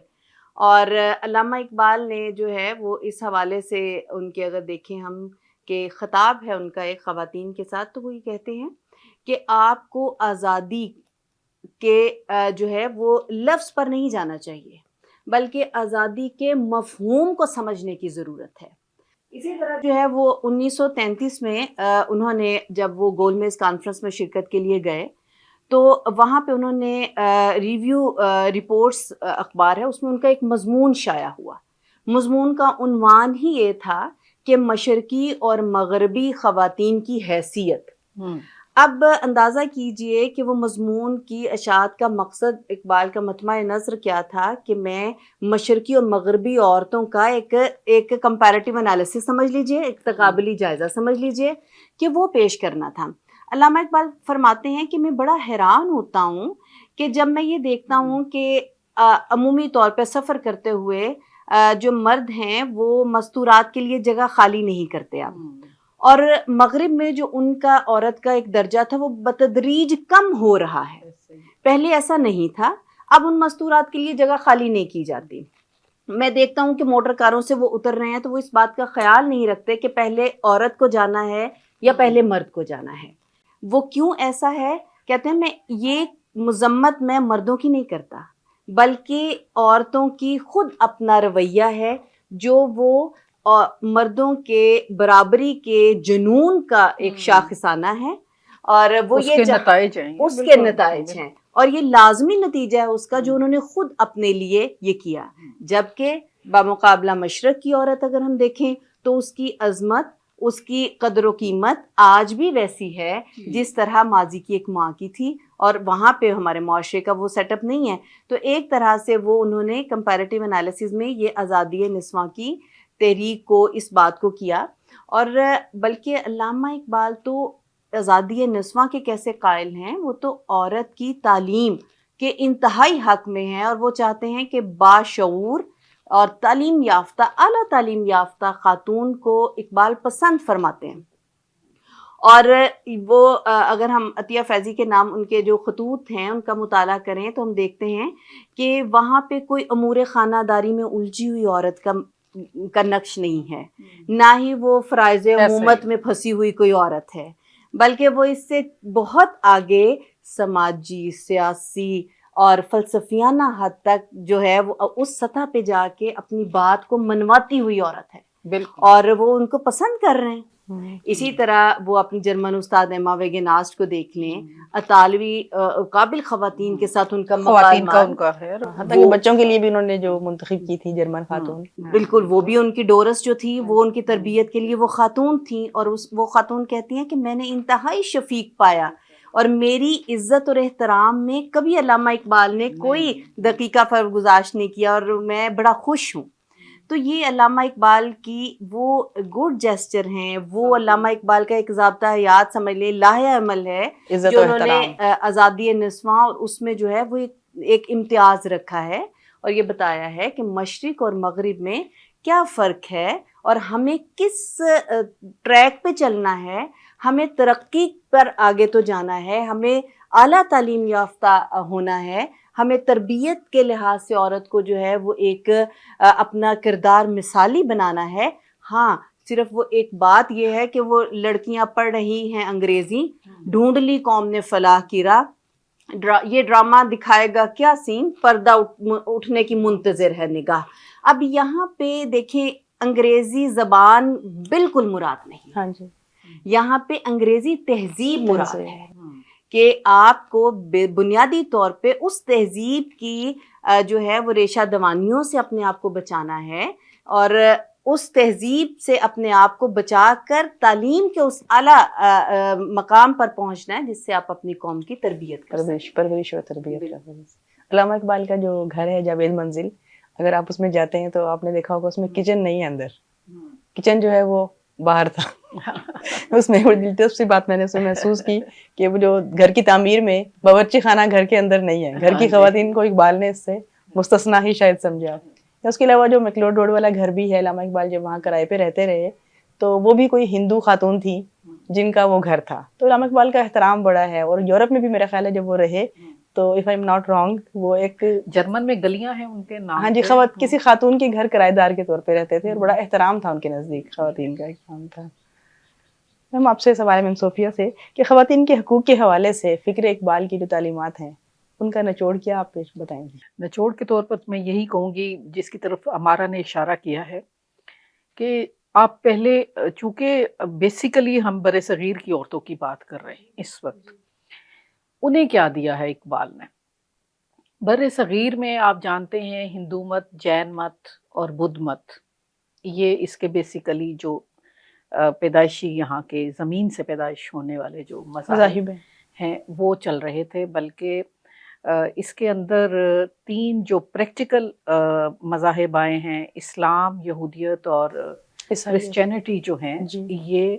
اور علامہ اقبال نے جو ہے وہ اس حوالے سے ان کے اگر دیکھیں ہم کہ خطاب ہے ان کا ایک خواتین کے ساتھ، تو وہ یہ کہتے ہیں کہ آپ کو آزادی کے جو ہے وہ لفظ پر نہیں جانا چاہیے، بلکہ آزادی کے مفہوم کو سمجھنے کی ضرورت ہے. اسی طرح جو ہے وہ 1933 میں انہوں نے جب وہ گول میز کانفرنس میں شرکت کے لیے گئے تو وہاں پہ انہوں نے ریویو رپورٹس اخبار ہے، اس میں ان کا ایک مضمون شائع ہوا. مضمون کا عنوان ہی یہ تھا کہ مشرقی اور مغربی خواتین کی حیثیت. اب اندازہ کیجئے کہ وہ مضمون کی اشاعت کا مقصد اقبال کا مطمع نظر کیا تھا کہ میں مشرقی اور مغربی عورتوں کا ایک کمپیریٹیو انالیسس سمجھ لیجئے، ایک تقابلی جائزہ سمجھ لیجئے کہ وہ پیش کرنا تھا۔ علامہ اقبال فرماتے ہیں کہ میں بڑا حیران ہوتا ہوں کہ جب میں یہ دیکھتا ہوں کہ عمومی طور پہ سفر کرتے ہوئے جو مرد ہیں وہ مستورات کے لیے جگہ خالی نہیں کرتے اب، اور مغرب میں جو ان کا عورت کا ایک درجہ تھا وہ بتدریج کم ہو رہا ہے۔ پہلے ایسا نہیں تھا، اب ان مستورات کے لیے جگہ خالی نہیں کی جاتی۔ میں دیکھتا ہوں کہ موٹر کاروں سے وہ اتر رہے ہیں تو وہ اس بات کا خیال نہیں رکھتے کہ پہلے عورت کو جانا ہے یا پہلے مرد کو جانا ہے۔ وہ کیوں ایسا ہے؟ کہتے ہیں میں یہ مذمت میں مردوں کی نہیں کرتا، بلکہ عورتوں کی خود اپنا رویہ ہے جو وہ مردوں کے برابری کے جنون کا ایک شاخصانہ ہے، اور وہ اس کے نتائج ہیں، اس کے نتائج ہیں، اور یہ لازمی نتیجہ ہے اس کا جو انہوں نے خود اپنے لیے یہ کیا۔ جبکہ بمقابلہ مشرق کی عورت اگر ہم دیکھیں تو اس کی عظمت، اس کی قدر و قیمت آج بھی ویسی ہے جس طرح ماضی کی ایک ماں کی تھی، اور وہاں پہ ہمارے معاشرے کا وہ سیٹ اپ نہیں ہے۔ تو ایک طرح سے وہ انہوں نے کمپیریٹیو انالیسز میں یہ آزادی نسواں کی تحریک کو، اس بات کو کیا۔ اور بلکہ علامہ اقبال تو آزادی نسواں کے کیسے قائل ہیں، وہ تو عورت کی تعلیم کے انتہائی حق میں ہیں، اور وہ چاہتے ہیں کہ باشعور اور تعلیم یافتہ، اعلیٰ تعلیم یافتہ خاتون کو اقبال پسند فرماتے ہیں۔ اور وہ اگر ہم عطیہ فیضی کے نام ان کے جو خطوط ہیں ان کا مطالعہ کریں تو ہم دیکھتے ہیں کہ وہاں پہ کوئی امور خانہ داری میں الجھی ہوئی عورت کا نقش نہیں ہے، نہ ہی وہ فرائض امومت میں پھنسی ہوئی کوئی عورت ہے، بلکہ وہ اس سے بہت آگے سماجی، سیاسی اور فلسفیانہ حد تک جو ہے وہ اس سطح پہ جا کے اپنی بات کو منواتی ہوئی عورت ہے، بالکل، اور وہ ان کو پسند کر رہے ہیں۔ اسی طرح وہ اپنی جرمن استاد ایما ویگناسٹ کو دیکھ لیں، اطالوی قابل خواتین کے ساتھ ان کا خواتین کا ان مکالمات، کا ہے، حتیٰ کہ بچوں کے لیے بھی انہوں نے جو منتخب کی تھی جرمن خاتون، بالکل وہ بھی ان کی ڈورس جو تھی وہ ان کی تربیت کے لیے وہ خاتون تھیں، اور وہ خاتون کہتی ہیں کہ میں نے انتہائی شفیق پایا، اور میری عزت اور احترام میں کبھی علامہ اقبال نے کوئی دقیقہ فرق گزاشت نہیں کیا، اور میں بڑا خوش ہوں۔ تو یہ علامہ اقبال کی وہ گڈ جیسچر ہیں، وہ علامہ اقبال کا ایک ضابطہ حیات سمجھ لیں، لاہ عمل ہے عزت جو و انہوں نے احترام۔ آزادی نسواں اور اس میں جو ہے وہ ایک امتیاز رکھا ہے، اور یہ بتایا ہے کہ مشرق اور مغرب میں کیا فرق ہے، اور ہمیں کس ٹریک پہ چلنا ہے، ہمیں ترقی پر آگے تو جانا ہے، ہمیں اعلیٰ تعلیم یافتہ ہونا ہے، ہمیں تربیت کے لحاظ سے عورت کو جو ہے وہ ایک اپنا کردار مثالی بنانا ہے۔ ہاں صرف وہ ایک بات یہ ہے کہ وہ لڑکیاں پڑھ رہی ہیں انگریزی، ڈھونڈ لی قوم نے فلاح کی راہ، یہ ڈرامہ دکھائے گا کیا سین، پردہ اٹھنے کی منتظر ہے نگاہ۔ اب یہاں پہ دیکھیں انگریزی زبان بالکل مراد نہیں، ہاں جی، یہاں پہ انگریزی تہذیب مراد ہے کہ آپ کو بنیادی طور پہ اس تہذیب کی جو ہے وہ ریشہ دوانیوں سے اپنے آپ کو بچانا ہے، اور اس تہذیب سے اپنے آپ کو بچا کر تعلیم کے اس اعلیٰ مقام پر پہنچنا ہے جس سے آپ اپنی قوم کی تربیت کر سکیں۔ پرورش و تربیت کا۔ علامہ اقبال کا جو گھر ہے جاوید منزل، اگر آپ اس میں جاتے ہیں تو آپ نے دیکھا ہوگا اس میں کچن نہیں ہے، اندر کچن جو ہے وہ باہر تھا۔ اس میں بڑی دلچسپ سی بات میں نے اس میں محسوس کی کہ وہ جو گھر کی تعمیر میں باورچی خانہ گھر کے اندر نہیں ہے، گھر کی خواتین کو اقبال نے اس سے مستثنا ہی شاید سمجھا۔ اس کے علاوہ جو میکلوڈ روڈ والا گھر بھی ہے، علامہ اقبال جب وہاں کرائے پہ رہتے رہے تو وہ بھی کوئی ہندو خاتون تھی جن کا وہ گھر تھا۔ تو علامہ اقبال کا احترام بڑا ہے، اور یورپ میں بھی میرا خیال ہے جب وہ رہے تو if I am not wrong وہ ایک جرمن میں گلیاں ہیں ان کے نام، ہاں جی، کسی خاتون کے گھر کرایہ دار کے طور پہ رہتے تھے، اور بڑا احترام تھا ان کے نزدیک، خواتین کا احترام تھا۔ ہم آپ سے سوال ہے میم صوفیہ سے کہ خواتین کے حقوق کے حوالے سے فکر اقبال کی جو تعلیمات ہیں ان کا نچوڑ کیا آپ پیش بتائیں گے؟ نچوڑ کے طور پر میں یہی کہوں گی جس کی طرف ہمارا نے اشارہ کیا ہے کہ آپ پہلے، چونکہ بیسیکلی ہم بر صغیر کی عورتوں کی بات کر رہے ہیں اس وقت، انہیں کیا دیا ہے اقبال نے؟ بر صغیر میں آپ جانتے ہیں ہندو مت، جین مت اور بدھ مت، یہ اس کے بیسیکلی جو پیدائشی یہاں کے زمین سے پیدائش ہونے والے جو مذاہب مذاہب ہیں۔ ہیں وہ چل رہے تھے، بلکہ اس کے اندر 3 جو پریکٹیکل مذاہب آئے ہیں، اسلام، یہودیت اور کرسچینٹی جو ہیں، جی۔ یہ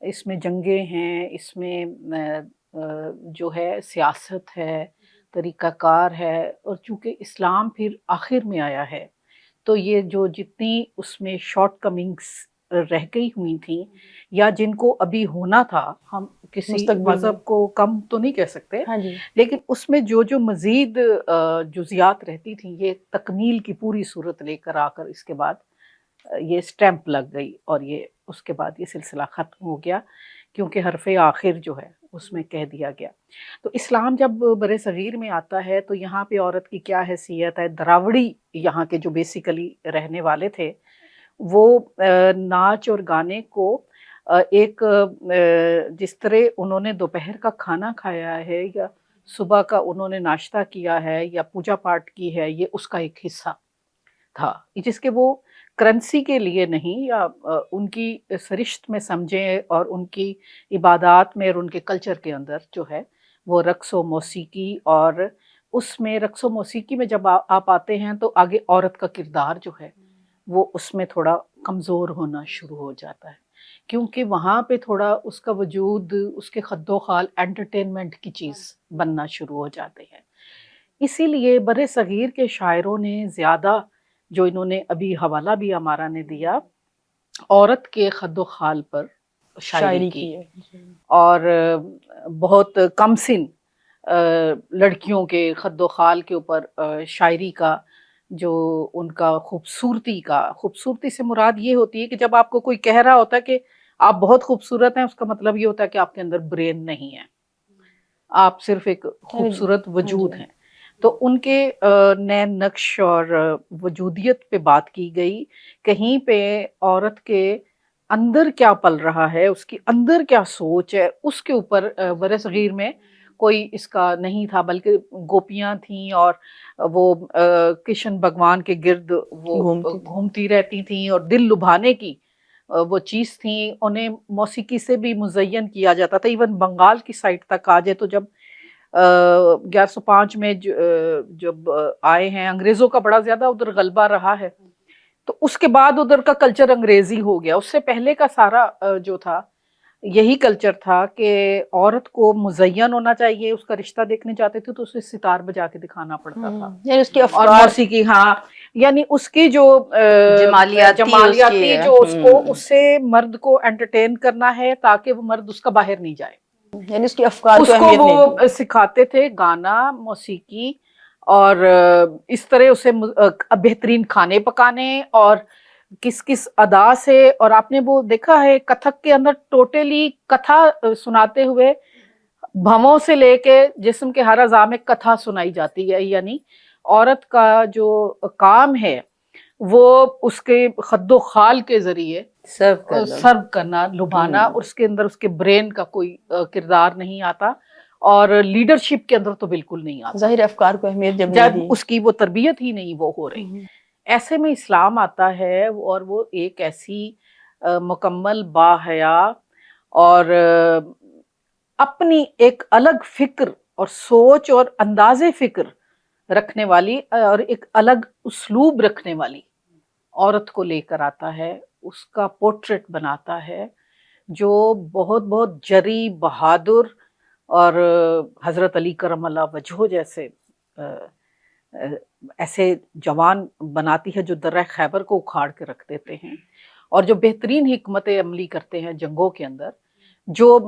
اس میں جنگیں ہیں، اس میں جو ہے سیاست ہے، طریقہ کار ہے، اور چونکہ اسلام پھر آخر میں آیا ہے تو یہ جو جتنی اس میں شارٹ کمنگس رہ گئی ہوئی تھیں یا جن کو ابھی ہونا تھا، ہم کسی مستقبل میں۔ مذہب کو کم تو نہیں کہہ سکتے، ہاں جی، لیکن اس میں جو مزید جزیات رہتی تھیں یہ تکمیل کی پوری صورت لے کر آ کر اس کے بعد یہ سٹیمپ لگ گئی، اور یہ اس کے بعد یہ سلسلہ ختم ہو گیا، کیونکہ حرف آخر جو ہے اس میں کہہ دیا گیا۔ تو اسلام جب بر صغیر میں آتا ہے تو یہاں پہ عورت کی کیا حیثیت ہے؟ دراوڑی یہاں کے جو بیسیکلی رہنے والے تھے وہ ناچ اور گانے کو ایک جس طرح انہوں نے دوپہر کا کھانا کھایا ہے یا صبح کا انہوں نے ناشتہ کیا ہے یا پوجا پاٹ کی ہے، یہ اس کا ایک حصہ تھا، جس کے وہ کرنسی کے لیے نہیں یا ان کی سرشت میں سمجھیں، اور ان کی عبادات میں اور ان کے کلچر کے اندر جو ہے وہ رقص و موسیقی، اور اس میں رقص و موسیقی میں جب آپ آتے ہیں تو آگے عورت کا کردار جو ہے وہ اس میں تھوڑا کمزور ہونا شروع ہو جاتا ہے، کیونکہ وہاں پہ تھوڑا اس کا وجود، اس کے خد و خال انٹرٹینمنٹ کی چیز بننا شروع ہو جاتے ہیں۔ اسی لیے بر صغیر کے شاعروں نے زیادہ، جو انہوں نے ابھی حوالہ بھی ہمارا نے دیا، عورت کے خد و خال پر شاعری کی، ہے۔ اور بہت کم سن لڑکیوں کے خد و خال کے اوپر شاعری کا، جو ان کا خوبصورتی سے مراد یہ ہوتی ہے کہ جب آپ کو کوئی کہہ رہا ہوتا ہے کہ آپ بہت خوبصورت ہیں، اس کا مطلب یہ ہوتا ہے کہ آپ کے اندر برین نہیں ہے، آپ صرف ایک خوبصورت وجود ہیں۔ تو ان کے نین نقش اور وجودیت پہ بات کی گئی، کہیں پہ عورت کے اندر کیا پل رہا ہے، اس کی اندر کیا سوچ ہے، اس کے اوپر بر صغیر میں کوئی اس کا نہیں تھا، بلکہ گوپیاں تھیں اور وہ کشن بھگوان کے گرد وہ گھومتی رہتی تھیں، اور دل لبھانے کی وہ چیز تھیں، انہیں موسیقی سے بھی مزین کیا جاتا تھا۔ ایون بنگال کی سائڈ تک آ جائے تو جب 1105 میں جب آئے ہیں، انگریزوں کا بڑا زیادہ ادھر غلبہ رہا ہے، تو اس کے بعد ادھر کا کلچر انگریزی ہو گیا۔ اس سے پہلے کا سارا جو تھا یہی کلچر تھا کہ عورت کو مزین ہونا چاہیے، اس کا رشتہ دیکھنے جاتے تھے تو اسے ستار بجا کے دکھانا پڑتا تھا، یعنی اس کی اور موسیقی، ہاں، یعنی اس کی جو جمالیاتی جو اس کو، اس سے مرد کو انٹرٹین کرنا ہے تاکہ وہ مرد اس کا باہر نہیں جائے، یعنی اس کی افکار اس کو وہ سکھاتے تھے گانا، موسیقی، اور اس طرح اسے بہترین کھانے پکانے، اور کس کس ادا سے۔ اور آپ نے وہ دیکھا ہے کتھک کے اندر ٹوٹلی کتھا سناتے ہوئے بھووں سے لے کے جسم کے ہر اعضاء میں کتھا سنائی جاتی ہے، یعنی عورت کا جو کام ہے وہ اس کے خد و خال کے ذریعے سرو کرنا، لبھانا، اور اس کے اندر اس کے برین کا کوئی کردار نہیں آتا، اور لیڈرشپ کے اندر تو بالکل نہیں آتا، ظاہر افکار کو اہمیت جب اس کی وہ تربیت ہی نہیں وہ ہو رہی۔ ایسے میں اسلام آتا ہے، اور وہ ایک ایسی مکمل باحیا اور اپنی ایک الگ فکر اور سوچ اور انداز فکر رکھنے والی، اور ایک الگ اسلوب رکھنے والی عورت کو لے کر آتا ہے، اس کا پورٹریٹ بناتا ہے، جو بہت بہت جری، بہادر، اور حضرت علی کرم اللہ وجہہ جیسے ایسے جوان بناتی ہے جو درہ خیبر کو اکھاڑ کے رکھ دیتے ہیں، اور جو بہترین حکمت عملی کرتے ہیں جنگوں کے اندر، جو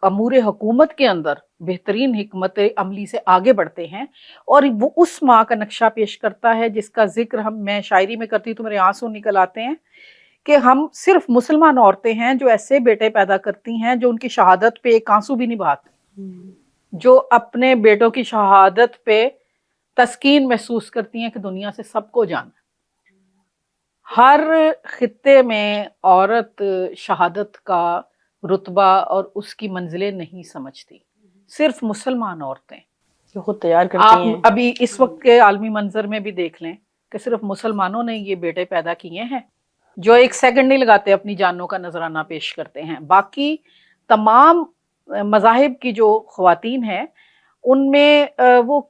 امور حکومت کے اندر بہترین حکمت عملی سے آگے بڑھتے ہیں، اور وہ اس ماں کا نقشہ پیش کرتا ہے جس کا ذکر میں شاعری میں کرتی تو میرے آنسو نکل آتے ہیں، کہ ہم صرف مسلمان عورتیں ہیں جو ایسے بیٹے پیدا کرتی ہیں جو ان کی شہادت پہ ایک آنسو بھی نہیں بہاتی، جو اپنے بیٹوں کی شہادت پہ تسکین محسوس کرتی ہیں کہ دنیا سے سب کو جانا۔ ہر خطے میں عورت شہادت کا رتبہ اور اس کی منزلیں نہیں سمجھتی، صرف مسلمان عورتیں جو خود تیار آپ کرتی ہیں۔ ابھی اس وقت کے عالمی منظر میں بھی دیکھ لیں کہ صرف مسلمانوں نے یہ بیٹے پیدا کیے ہیں، جو ایک سیکنڈ نہیں لگاتے اپنی جانوں کا نذرانہ پیش کرتے ہیں. باقی تمام مذاہب کی جو خواتین ہیں ان میں وہ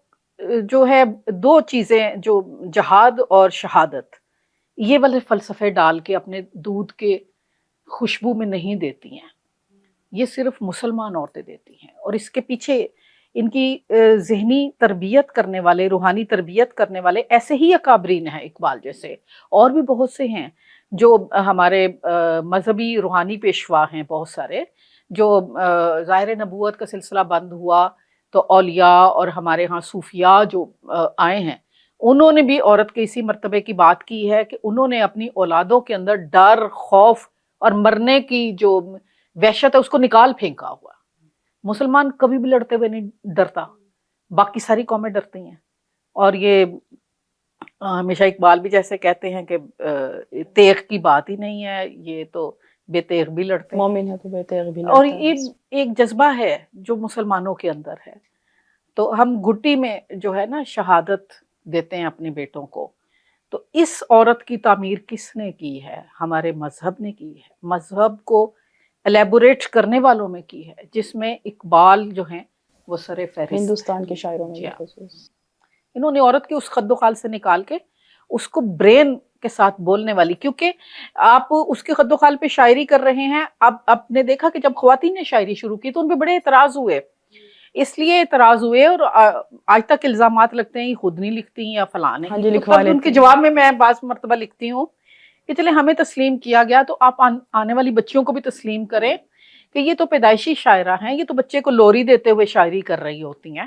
جو ہے دو چیزیں جو جہاد اور شہادت یہ والے فلسفے ڈال کے اپنے دودھ کے خوشبو میں نہیں دیتی ہیں. یہ صرف مسلمان عورتیں دیتی ہیں اور اس کے پیچھے ان کی ذہنی تربیت کرنے والے روحانی تربیت کرنے والے ایسے ہی اکابرین ہیں اقبال جیسے اور بھی بہت سے ہیں جو ہمارے مذہبی روحانی پیشوا ہیں بہت سارے جو ظاہر نبوت کا سلسلہ بند ہوا تو اولیاء اور ہمارے ہاں صوفیاء جو آئے ہیں انہوں نے بھی عورت کے اسی مرتبے کی بات کی ہے کہ انہوں نے اپنی اولادوں کے اندر ڈر خوف اور مرنے کی جو وحشت ہے اس کو نکال پھینکا ہوا. مسلمان کبھی بھی لڑتے ہوئے نہیں ڈرتا, باقی ساری قومیں ڈرتی ہیں. اور یہ ہمیشہ اقبال بھی جیسے کہتے ہیں کہ تیغ کی بات ہی نہیں ہے, یہ تو بے تیغ بھی لڑتے ہیں, مومن ہے تو بے تیغ بھی لڑتا اور ہے. ایک جذبہ ہے جو مسلمانوں کے اندر ہے. تو ہم گٹی میں جو ہے نا شہادت دیتے ہیں اپنے بیٹوں کو. تو اس عورت کی تعمیر کس نے کی ہے؟ ہمارے مذہب نے کی ہے. مذہب کو الیبوریٹ کرنے والوں میں کی ہے, جس میں اقبال جو ہیں وہ سر فہرست ہندوستان کے شاعروں میں جی ہاں. بالخصوص انہوں نے عورت کے اس خد و خال سے نکال کے اس کو برین کے ساتھ بولنے والی, کیونکہ آپ اس کے خد و خال پہ شاعری کر رہے ہیں. اب آپ نے دیکھا کہ جب خواتین نے شاعری شروع کی تو ان پہ بڑے اعتراض ہوئے, اس لیے اعتراض ہوئے اور آج تک الزامات لگتے ہیں یہ خود نہیں لکھتی یا فلاں ہاں جی نہیں. لکھوا تب ان کے لیتی جواب میں بعض مرتبہ لکھتی ہوں کہ چلے ہمیں تسلیم کیا گیا تو آپ آنے والی بچیوں کو بھی تسلیم کریں کہ یہ تو پیدائشی شاعرہ ہیں, یہ تو بچے کو لوری دیتے ہوئے شاعری کر رہی ہوتی ہیں.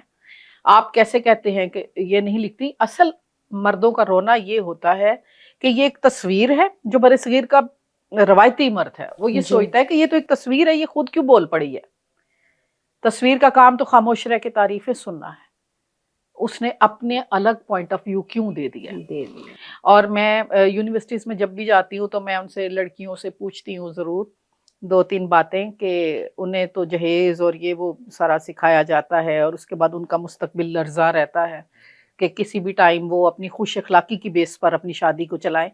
آپ کیسے کہتے ہیں کہ یہ نہیں لکھتی؟ اصل مردوں کا رونا یہ ہوتا ہے کہ یہ ایک تصویر ہے. جو برصغیر کا روایتی مرد ہے وہ یہ جی. سوچتا ہے کہ یہ تو ایک تصویر ہے, یہ خود کیوں بول پڑی ہے. تصویر کا کام تو خاموش رہ کے تعریفیں سننا ہے, اس نے اپنے الگ پوائنٹ آف ویو کیوں دے دیا. اور میں یونیورسٹیز میں جب بھی جاتی ہوں تو میں ان سے لڑکیوں سے پوچھتی ہوں ضرور 2-3 باتیں کہ انہیں تو جہیز اور یہ وہ سارا سکھایا جاتا ہے اور اس کے بعد ان کا مستقبل لرزا رہتا ہے کہ کسی بھی ٹائم وہ اپنی خوش اخلاقی کی بیس پر اپنی شادی کو چلائیں,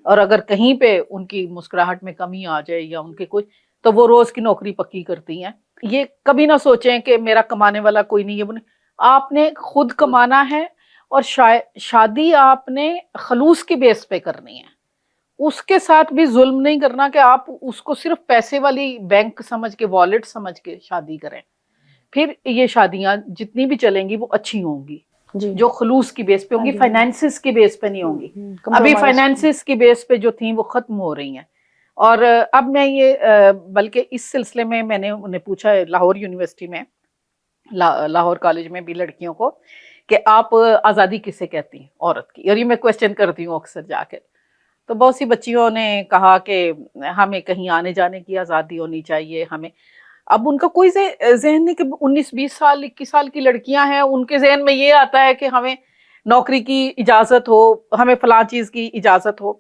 اور اگر کہیں پہ ان کی مسکراہٹ میں کمی آ جائے یا ان کے کچھ تو وہ روز کی نوکری پکی کرتی ہیں. یہ کبھی نہ سوچیں کہ میرا کمانے والا کوئی نہیں ہے. آپ نے خود کمانا ہے اور شادی آپ نے خلوص کی بیس پہ کرنی ہے. اس کے ساتھ بھی ظلم نہیں کرنا کہ آپ اس کو صرف پیسے والی بینک سمجھ کے والیٹ سمجھ کے شادی کریں. پھر یہ شادیاں جتنی بھی چلیں گی وہ اچھی ہوں گی جی جو خلوص کی بیس پہ ہوں گی, فائنینسز کی بیس پہ نہیں ہوں گی. ابھی compromise. فائنینسز کی بیس پہ جو تھیں وہ ختم ہو رہی ہیں. اور اب میں یہ بلکہ اس سلسلے میں نے انہیں پوچھا ہے لاہور یونیورسٹی میں, لاہور کالج میں بھی لڑکیوں کو کہ آپ آزادی کسے کہتی ہیں عورت کی, اور یہ میں کویسچن کرتی ہوں اکثر جا کے. تو بہت سی بچیوں نے کہا کہ ہمیں کہیں آنے جانے کی آزادی ہونی چاہیے. ہمیں اب ان کا کوئی ذہن نہیں کہ 19-20 سال 21 سال کی لڑکیاں ہیں, ان کے ذہن میں یہ آتا ہے کہ ہمیں نوکری کی اجازت ہو, ہمیں فلاں چیز کی اجازت ہو.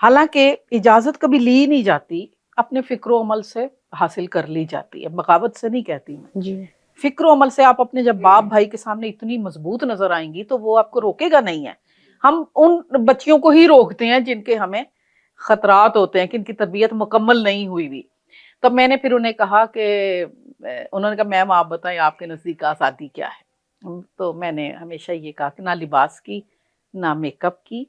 حالانکہ اجازت کبھی لی نہیں جاتی, اپنے فکر و عمل سے حاصل کر لی جاتی ہے. بغاوت سے نہیں کہتی میں, جی فکر و عمل سے. آپ اپنے جب باپ بھائی کے سامنے اتنی مضبوط نظر آئیں گی تو وہ آپ کو روکے گا نہیں ہے. ہم ان بچیوں کو ہی روکتے ہیں جن کے ہمیں خطرات ہوتے ہیں کہ ان کی تربیت مکمل نہیں ہوئی ہوئی. تب میں نے پھر انہیں کہا کہ انہوں نے کہا میم آپ بتائیں آپ کے نزدیک آزادی کیا ہے. تو میں نے ہمیشہ یہ کہا کہ نہ لباس کی نہ میک اپ کی,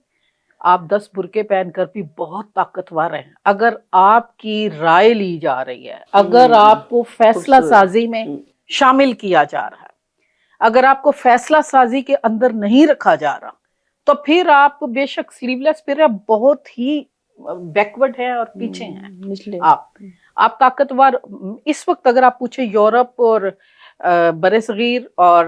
آپ 10 برقعے پہن کر بھی بہت طاقتور ہیں. اگر آپ کی رائے لی جا رہی ہے, اگر آپ کو فیصلہ سازی میں شامل کیا جا رہا ہے, اگر آپ کو فیصلہ سازی کے اندر نہیں رکھا جا رہا, تو پھر آپ بے شک سلیو لیس پھر بہت ہی بیکورڈ ہیں اور پیچھے ہیں. نچلے آپ طاقتور. اس وقت اگر آپ پوچھیں یورپ اور برصغیر اور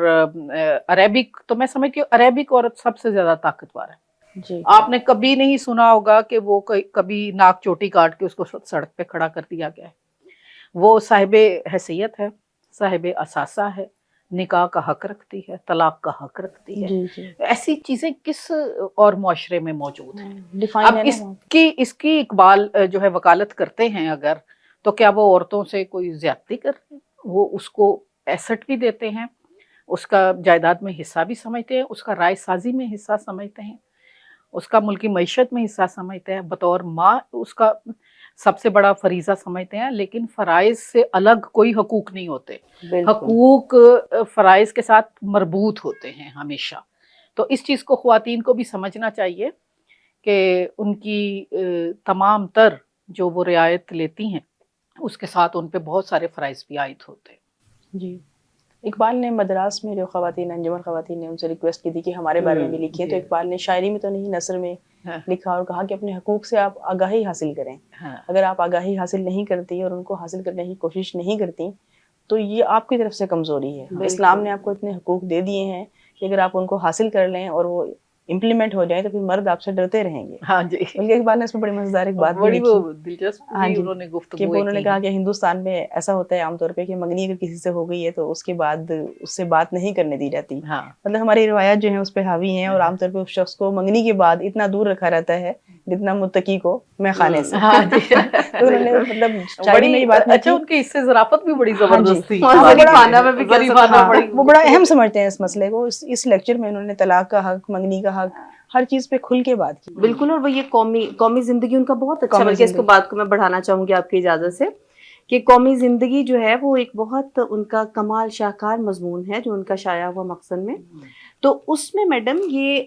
عربک, تو میں سمجھتی ہوں عربک عورت سب سے زیادہ طاقتور ہے. جی آپ نے کبھی نہیں سنا ہوگا کہ وہ کبھی ناک چوٹی کاٹ کے اس کو سڑک پہ کھڑا کر دیا گیا ہے. وہ صاحب حیثیت ہے, صاحب اثاثہ ہے, نکاح کا حق رکھتی ہے, طلاق کا حق رکھتی ہے. جی جی ایسی چیزیں کس اور معاشرے میں موجود ہیں؟ ڈیفائن اب ہے نا. اس کی اقبال جو ہے وکالت کرتے ہیں اگر, تو کیا وہ عورتوں سے کوئی زیادتی کر رہے ہیں؟ وہ اس کو ایسٹ بھی دیتے ہیں, اس کا جائیداد میں حصہ بھی سمجھتے ہیں, اس کا رائے سازی میں حصہ سمجھتے ہیں. اس کا ملکی معیشت میں حصہ سمجھتے ہیں, بطور ماں اس کا سب سے بڑا فریضہ سمجھتے ہیں, لیکن فرائض سے الگ کوئی حقوق نہیں ہوتے. حقوق فرائض کے ساتھ مربوط ہوتے ہیں ہمیشہ. تو اس چیز کو خواتین کو بھی سمجھنا چاہیے کہ ان کی تمام تر جو وہ رعایت لیتی ہیں اس کے ساتھ ان پہ بہت سارے فرائض بھی عائد ہوتے ہیں. جی, اقبال نے مدراس میں جو خواتین, انجمن خواتین نے ان سے ریکویسٹ کی تھی کہ ہمارے بارے میں بھی لکھیں, تو اقبال نے شاعری میں تو نہیں نثر میں لکھا اور کہا کہ اپنے حقوق سے آپ آگاہی حاصل کریں. اگر آپ آگاہی حاصل نہیں کرتی اور ان کو حاصل کرنے کی کوشش نہیں کرتی تو یہ آپ کی طرف سے کمزوری ہے. اسلام نے آپ کو اتنے حقوق دے دیے ہیں کہ اگر آپ ان کو حاصل کر لیں اور وہ امپلیمنٹ ہو جائیں تو پھر مرد آپ سے ڈرتے رہیں گے. ہاں جی, بلکہ اقبال نے اس میں بڑی مزیدار ایک بات بڑی لکھی, وہ دلچسپ انہوں نے گفتگو کہ انہوں نے کہا کہ ہندوستان میں ایسا ہوتا ہے عام طور پہ کہ منگنی اگر کسی سے ہو گئی ہے تو اس کے بعد اس سے بات نہیں کرنے دی جاتی. مطلب ہماری روایات جو ہیں اس پہ حاوی ہیں, اور عام طور پہ اس شخص کو منگنی کے بعد اتنا دور رکھا رہتا ہے جتنا متقی کو میں خانے سے. تو انہوں نے مطلب شاعری میں یہ بات اچھا, ان کی اس سے ظرافت بھی بڑی زبردست تھی, وہ بڑا اہم سمجھتے ہیں اس مسئلے کو. اس لیکچر میں انہوں نے طلاق کا حق, منگنی کا حق, ہر چیز پہ کھل کے بات کی. بالکل, اور وہ یہ قومی زندگی ان کا بہت اچھا, بلکہ اس کو بات کو میں بڑھانا چاہوں گی آپ کی اجازت سے, کہ قومی زندگی جو ہے وہ ایک بہت ان کا کمال شاہکار مضمون ہے جو ان کا شائع ہوا مقصد میں. تو اس میں میڈم یہ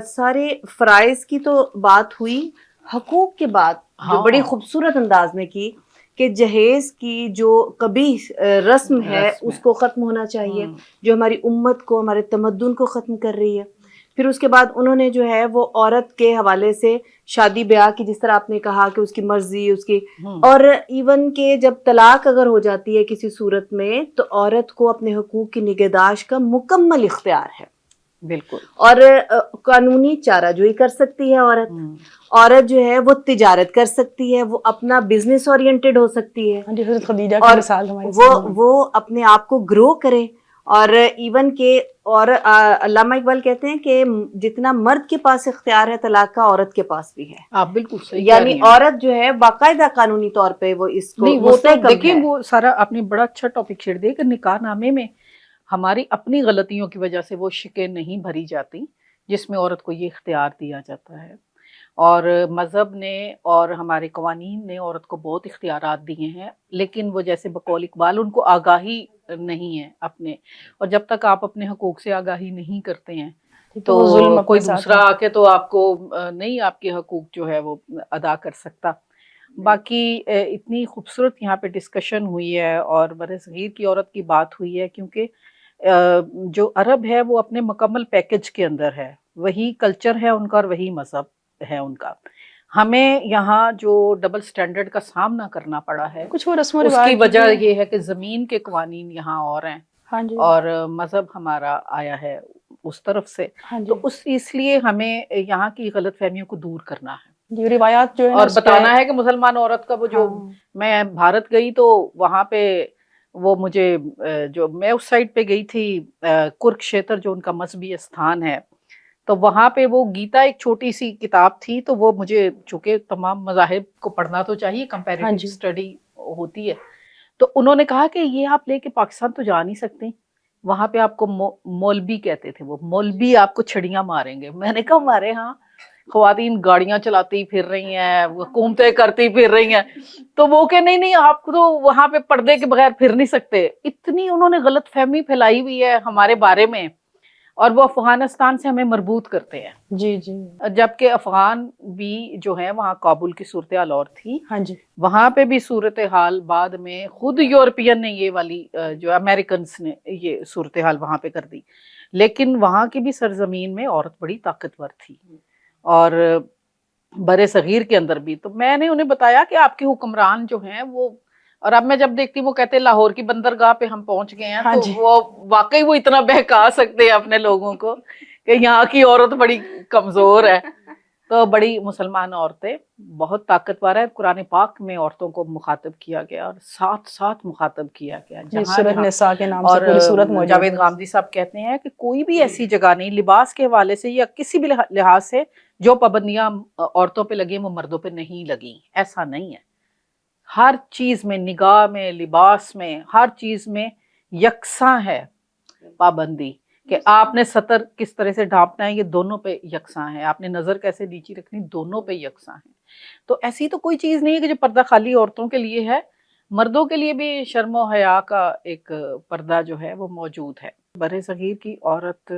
سارے فرائض کی تو بات ہوئی, حقوق کے بعد جو بڑی خوبصورت انداز میں کی کہ جہیز کی جو قبیح رسم ہے اس کو ختم ہونا چاہیے, جو ہماری امت کو, ہمارے تمدن کو ختم کر رہی ہے. پھر اس کے بعد انہوں نے جو ہے وہ عورت کے حوالے سے شادی بیاہ کی, جس طرح آپ نے کہا کہ اس کی مرضی, اس کی, اور ایون کہ جب طلاق اگر ہو جاتی ہے کسی صورت میں تو عورت کو اپنے حقوق کی نگہداشت کا مکمل اختیار ہے. بالکل, اور قانونی چارہ جوئی کر سکتی ہے عورت جو ہے وہ تجارت کر سکتی ہے, وہ اپنا بزنس اورینٹڈ ہو سکتی ہے, حضرت خدیجہ کی مثال ہماری, وہ اپنے آپ کو گرو کرے. اور ایون کہ اور علامہ اقبال کہتے ہیں کہ جتنا مرد کے پاس اختیار ہے طلاق کا, عورت کے پاس بھی ہے. آپ بالکل صحیح, یعنی عورت جو ہے باقاعدہ قانونی طور پہ وہ اس کو مستحکم دیکھیں, وہ سارا آپ نے بڑا اچھا ٹاپک چھیڑ دیا کہ نکاح نامے میں ہماری اپنی غلطیوں کی وجہ سے وہ شکیں نہیں بھری جاتی جس میں عورت کو یہ اختیار دیا جاتا ہے. اور مذہب نے اور ہمارے قوانین نے عورت کو بہت اختیارات دیے ہیں, لیکن وہ جیسے بقول اقبال ان کو آگاہی نہیں ہے اپنے, اور جب تک آپ اپنے حقوق سے آگاہی نہیں کرتے ہیں تو ظلم کوئی دوسرا آ کے تو آپ کو نہیں آپ کے حقوق جو ہے وہ ادا کر سکتا. باقی اتنی خوبصورت یہاں پہ ڈسکشن ہوئی ہے اور برصغیر کی عورت کی بات ہوئی ہے, کیونکہ جو عرب ہے وہ اپنے مکمل پیکج کے اندر ہے, وہی کلچر ہے ان کا اور وہی مذہب ہے ان کا. ہمیں یہاں جو ڈبل سٹینڈرڈ کا سامنا کرنا پڑا ہے کچھ وہ رسم و اس رواج کی وجہ یہ ہے کہ زمین کے قوانین یہاں اور ہیں, اور مذہب ہمارا آیا ہے اس طرف سے. تو اس لیے ہمیں یہاں کی غلط فہمیوں کو دور کرنا ہے, روایات جو ہے اور بتانا ہے کہ مسلمان عورت کا وہ جو, میں بھارت گئی تو وہاں پہ وہ مجھے جو میں اس سائڈ پہ گئی تھی کرکشیتر جو ان کا مذہبی استھان ہے, تو وہاں پہ وہ گیتا ایک چھوٹی سی کتاب تھی, تو وہ مجھے چونکہ تمام مذاہب کو پڑھنا تو چاہیے, کمپیریٹیو اسٹڈی ہوتی ہے, تو انہوں نے کہا کہ یہ آپ لے کے پاکستان تو جا نہیں سکتے, وہاں پہ آپ کو مولوی کہتے تھے, وہ مولوی آپ کو چھڑیاں ماریں گے. میں نے کہا ہمارے ہاں خواتین گاڑیاں چلاتی پھر رہی ہیں, حکومتیں کرتی پھر رہی ہیں, تو وہ کہ نہیں آپ تو وہاں پہ پردے کے بغیر پھر نہیں سکتے. اتنی انہوں نے غلط فہمی پھیلائی ہوئی ہے ہمارے بارے میں, اور وہ افغانستان سے ہمیں مربوط کرتے ہیں. جی جی, جبکہ افغان بھی جو ہے وہاں کابل کی صورتحال اور تھی, ہاں جی, وہاں پہ بھی صورتحال بعد میں خود یورپین نے یہ والی جو امریکنس نے یہ صورتحال وہاں پہ کر دی, لیکن وہاں کی بھی سرزمین میں عورت بڑی طاقتور تھی اور بر صغیر کے اندر بھی. تو میں نے انہیں بتایا کہ آپ کے حکمران جو ہیں وہ, اور اب میں جب دیکھتی ہوں وہ کہتے ہیں لاہور کی بندرگاہ پہ ہم پہنچ گئے ہیں, تو وہ واقعی وہ اتنا بہکا سکتے ہیں اپنے لوگوں کو کہ یہاں کی عورت بڑی کمزور ہے. تو بڑی مسلمان عورتیں بہت طاقتور ہے. قرآن پاک میں عورتوں کو مخاطب کیا گیا اور ساتھ مخاطب کیا گیا. سورۃ نساء کے نام سے پوری سورت موجود ہے. جاوید غامدی صاحب کہتے ہیں کہ کوئی بھی ایسی جگہ نہیں لباس کے حوالے سے یا کسی بھی لحاظ سے جو پابندیاں عورتوں پہ لگیں وہ مردوں پہ نہیں لگیں, ایسا نہیں ہے. ہر چیز میں, نگاہ میں, لباس میں, ہر چیز میں یکساں ہے پابندی. کہ آپ نے سطر کس طرح سے ڈھانپنا ہے، یہ دونوں پہ یکساں ہے، آپ نے نظر کیسے نیچی رکھنی، دونوں پہ یکساں ہے. تو ایسی تو کوئی چیز نہیں ہے کہ جو پردہ خالی عورتوں کے لیے ہے، مردوں کے لیے بھی شرم و حیا کا ایک پردہ جو ہے وہ موجود ہے. بر صغیر کی عورت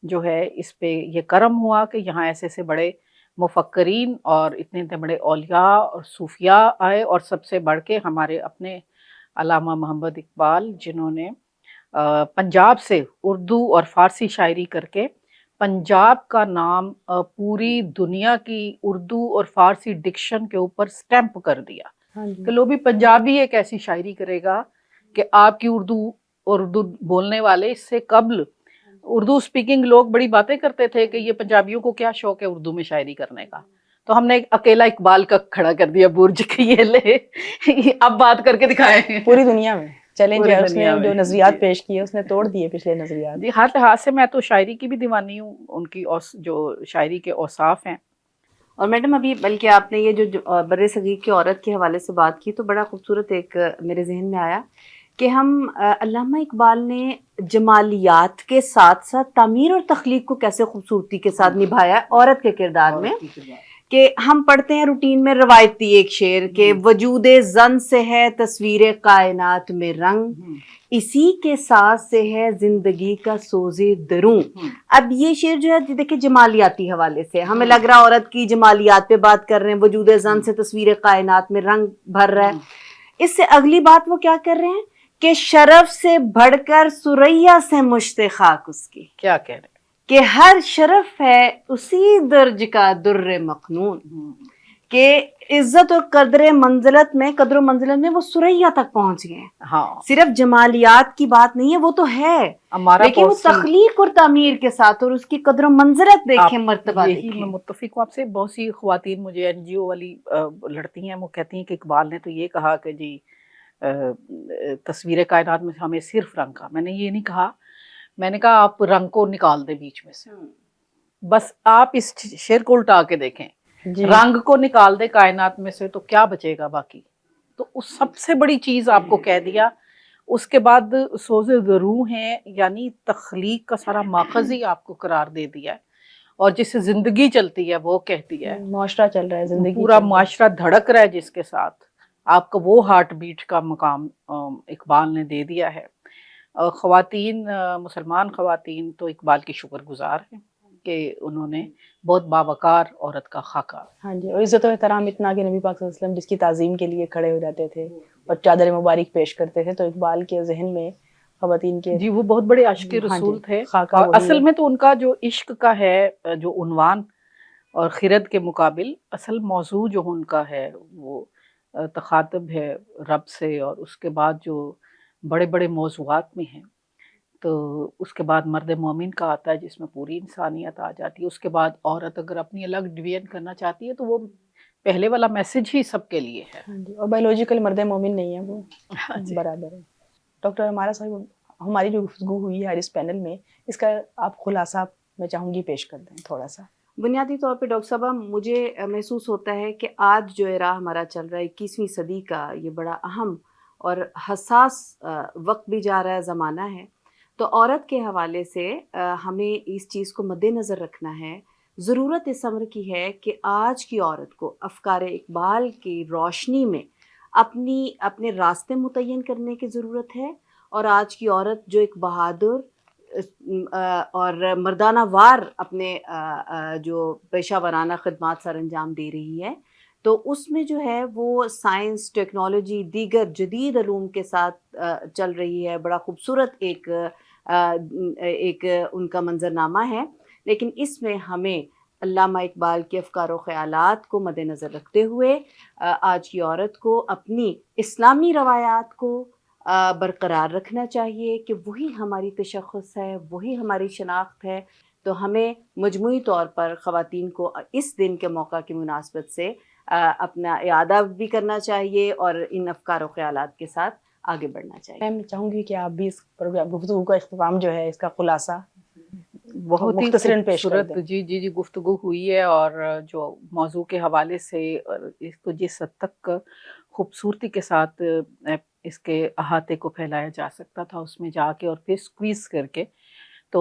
جو ہے اس پہ یہ کرم ہوا کہ یہاں ایسے ایسے بڑے مفکرین اور اتنے اتنے بڑے اولیاء اور صوفیاء آئے، اور سب سے بڑھ کے ہمارے اپنے علامہ محمد اقبال، جنہوں نے پنجاب سے اردو اور فارسی شاعری کر کے پنجاب کا نام پوری دنیا کی اردو اور فارسی ڈکشن کے اوپر سٹیمپ کر دیا کہ لو بھی پنجابی ایک ایسی شاعری کرے گا کہ آپ کی اردو بولنے والے اس سے قبل اردو سپیکنگ لوگ بڑی باتیں کرتے تھے کہ یہ پنجابیوں کو کیا شوق ہے اردو میں شاعری کرنے کا، تو ہم نے ایک اکیلا اقبال کا کھڑا کر دیا برج کہ یہ لے اب بات کر کے دکھائے پوری دنیا میں چیلنج پوری ہے. اس نے دنیا میں. جو نظریات پیش کیے اس نے توڑ دیے پچھلے نظریات. جی ہر لحاظ سے میں تو شاعری کی بھی دیوانی ہوں، ان کی جو شاعری کے اوصاف ہیں. اور میڈم ابھی بلکہ آپ نے یہ جو بر صغیر کی عورت کے حوالے سے بات کی تو بڑا خوبصورت ایک میرے ذہن میں آیا کہ ہم علامہ اقبال نے جمالیات کے ساتھ ساتھ تعمیر اور تخلیق کو کیسے خوبصورتی کے ساتھ نبھایا ہے عورت کے کردار میں. کہ ہم پڑھتے ہیں روٹین میں روایتی ایک شعر کہ وجود زن سے ہے تصویر کائنات میں رنگ، اسی کے ساتھ سے ہے زندگی کا سوز دروں. اب یہ شعر جو ہے دیکھیں جمالیاتی حوالے سے ہمیں لگ رہا عورت کی جمالیات پہ بات کر رہے ہیں، وجود زن سے تصویر کائنات میں رنگ بھر رہا ہے. اس سے اگلی بات وہ کیا کر رہے ہیں کہ شرف سے بڑھ کر ثریا سے مشت خاک اس کی، کیا کہہ رہے ہیں کہ ہر شرف ہے اسی درج کا در مخنون، کہ عزت اور قدر و منزلت میں وہ ثریا تک پہنچ گئے ہیں. ہاں صرف جمالیات کی بات نہیں ہے، وہ تو ہے، ہمارا لیکن وہ تخلیق اور تعمیر کے ساتھ اور اس کی قدر و منزلت دیکھیں، مرتبہ یہی دیکھیں. میں متفق ہوں آپ سے. بہت سی خواتین مجھے این جی او والی لڑتی ہیں، وہ کہتی ہیں کہ اقبال نے تو یہ کہا کہ جی تصویر کائنات میں ہمیں صرف رنگ کا. میں نے یہ نہیں کہا، میں نے کہا آپ رنگ کو نکال دیں بیچ میں سے، بس آپ اس شعر کو الٹا کے دیکھیں، رنگ کو نکال دے کائنات میں سے تو کیا بچے گا باقی. تو اس سب سے بڑی چیز آپ کو کہہ دیا. اس کے بعد سوز ضرور ہیں، یعنی تخلیق کا سارا ماخذ ہی آپ کو قرار دے دیا ہے، اور جس سے زندگی چلتی ہے وہ کہتی ہے، معاشرہ چل رہا ہے، زندگی پورا معاشرہ دھڑک رہا ہے جس کے ساتھ، آپ کو وہ ہارٹ بیٹ کا مقام اقبال نے دے دیا ہے. خواتین، مسلمان خواتین تو اقبال کی شکر گزار ہیں کہ انہوں نے بہت باوقار عورت کا خاکہ. ہاں جی، اور عزت و احترام اتنا کہ نبی پاک صلی اللہ علیہ وسلم جس کی تعظیم کے لیے کھڑے ہو جاتے تھے اور چادر مبارک پیش کرتے تھے، تو اقبال کے ذہن میں خواتین کے جی وہ بہت بڑے عاشق رسول تھے. اور اصل میں تو ان کا جو عشق کا ہے جو عنوان اور خرد کے مقابل اصل موضوع جو ان کا ہے وہ تخاطب ہے رب سے، اور اس کے بعد جو بڑے بڑے موضوعات میں ہیں تو اس کے بعد مرد مومن کا آتا ہے جس میں پوری انسانیت آ جاتی ہے. اس کے بعد عورت اگر اپنی الگ ڈویژن کرنا چاہتی ہے تو وہ پہلے والا میسج ہی سب کے لیے ہے. اور بایولوجیکل مرد مومن نہیں ہے، وہ برابر ہے. ڈاکٹر ہمارا صاحب، ہماری جو گفتگو ہوئی ہے آج اس پینل میں، اس کا آپ خلاصہ میں چاہوں گی پیش کر دیں تھوڑا سا. بنیادی طور پہ ڈاکٹر صاحبہ مجھے محسوس ہوتا ہے کہ آج جو ایرا ہمارا چل رہا ہے 21ویں صدی کا، یہ بڑا اہم اور حساس وقت بھی جا رہا ہے، زمانہ ہے. تو عورت کے حوالے سے ہمیں اس چیز کو مد نظر رکھنا ہے. ضرورت اس امر کی ہے کہ آج کی عورت کو افکار اقبال کی روشنی میں اپنے راستے متعین کرنے کی ضرورت ہے. اور آج کی عورت جو ایک بہادر اور مردانہ وار اپنے جو پیشہ ورانہ خدمات سر انجام دے رہی ہے، تو اس میں جو ہے وہ سائنس، ٹیکنالوجی، دیگر جدید علوم کے ساتھ چل رہی ہے. بڑا خوبصورت ایک ان کا منظرنامہ ہے. لیکن اس میں ہمیں علامہ اقبال کے افکار و خیالات کو مد نظر رکھتے ہوئے آج کی عورت کو اپنی اسلامی روایات کو برقرار رکھنا چاہیے کہ وہی ہماری تشخص ہے، وہی ہماری شناخت ہے. تو ہمیں مجموعی طور پر خواتین کو اس دن کے موقع کی مناسبت سے اپنا اعادہ بھی کرنا چاہیے اور ان افکار و خیالات کے ساتھ آگے بڑھنا چاہیے. میں چاہوں گی کہ آپ بھی اس پروگرام گفتگو کا اختتام جو ہے، اس کا خلاصہ بہت ہی مختصراً پیش کر خوبصورت دیں. جی گفتگو ہوئی ہے، اور جو موضوع کے حوالے سے اس کو جس حد تک خوبصورتی کے ساتھ اس کے احاطے کو پھیلایا جا سکتا تھا اس میں جا کے اور پھر سکویز کر کے تو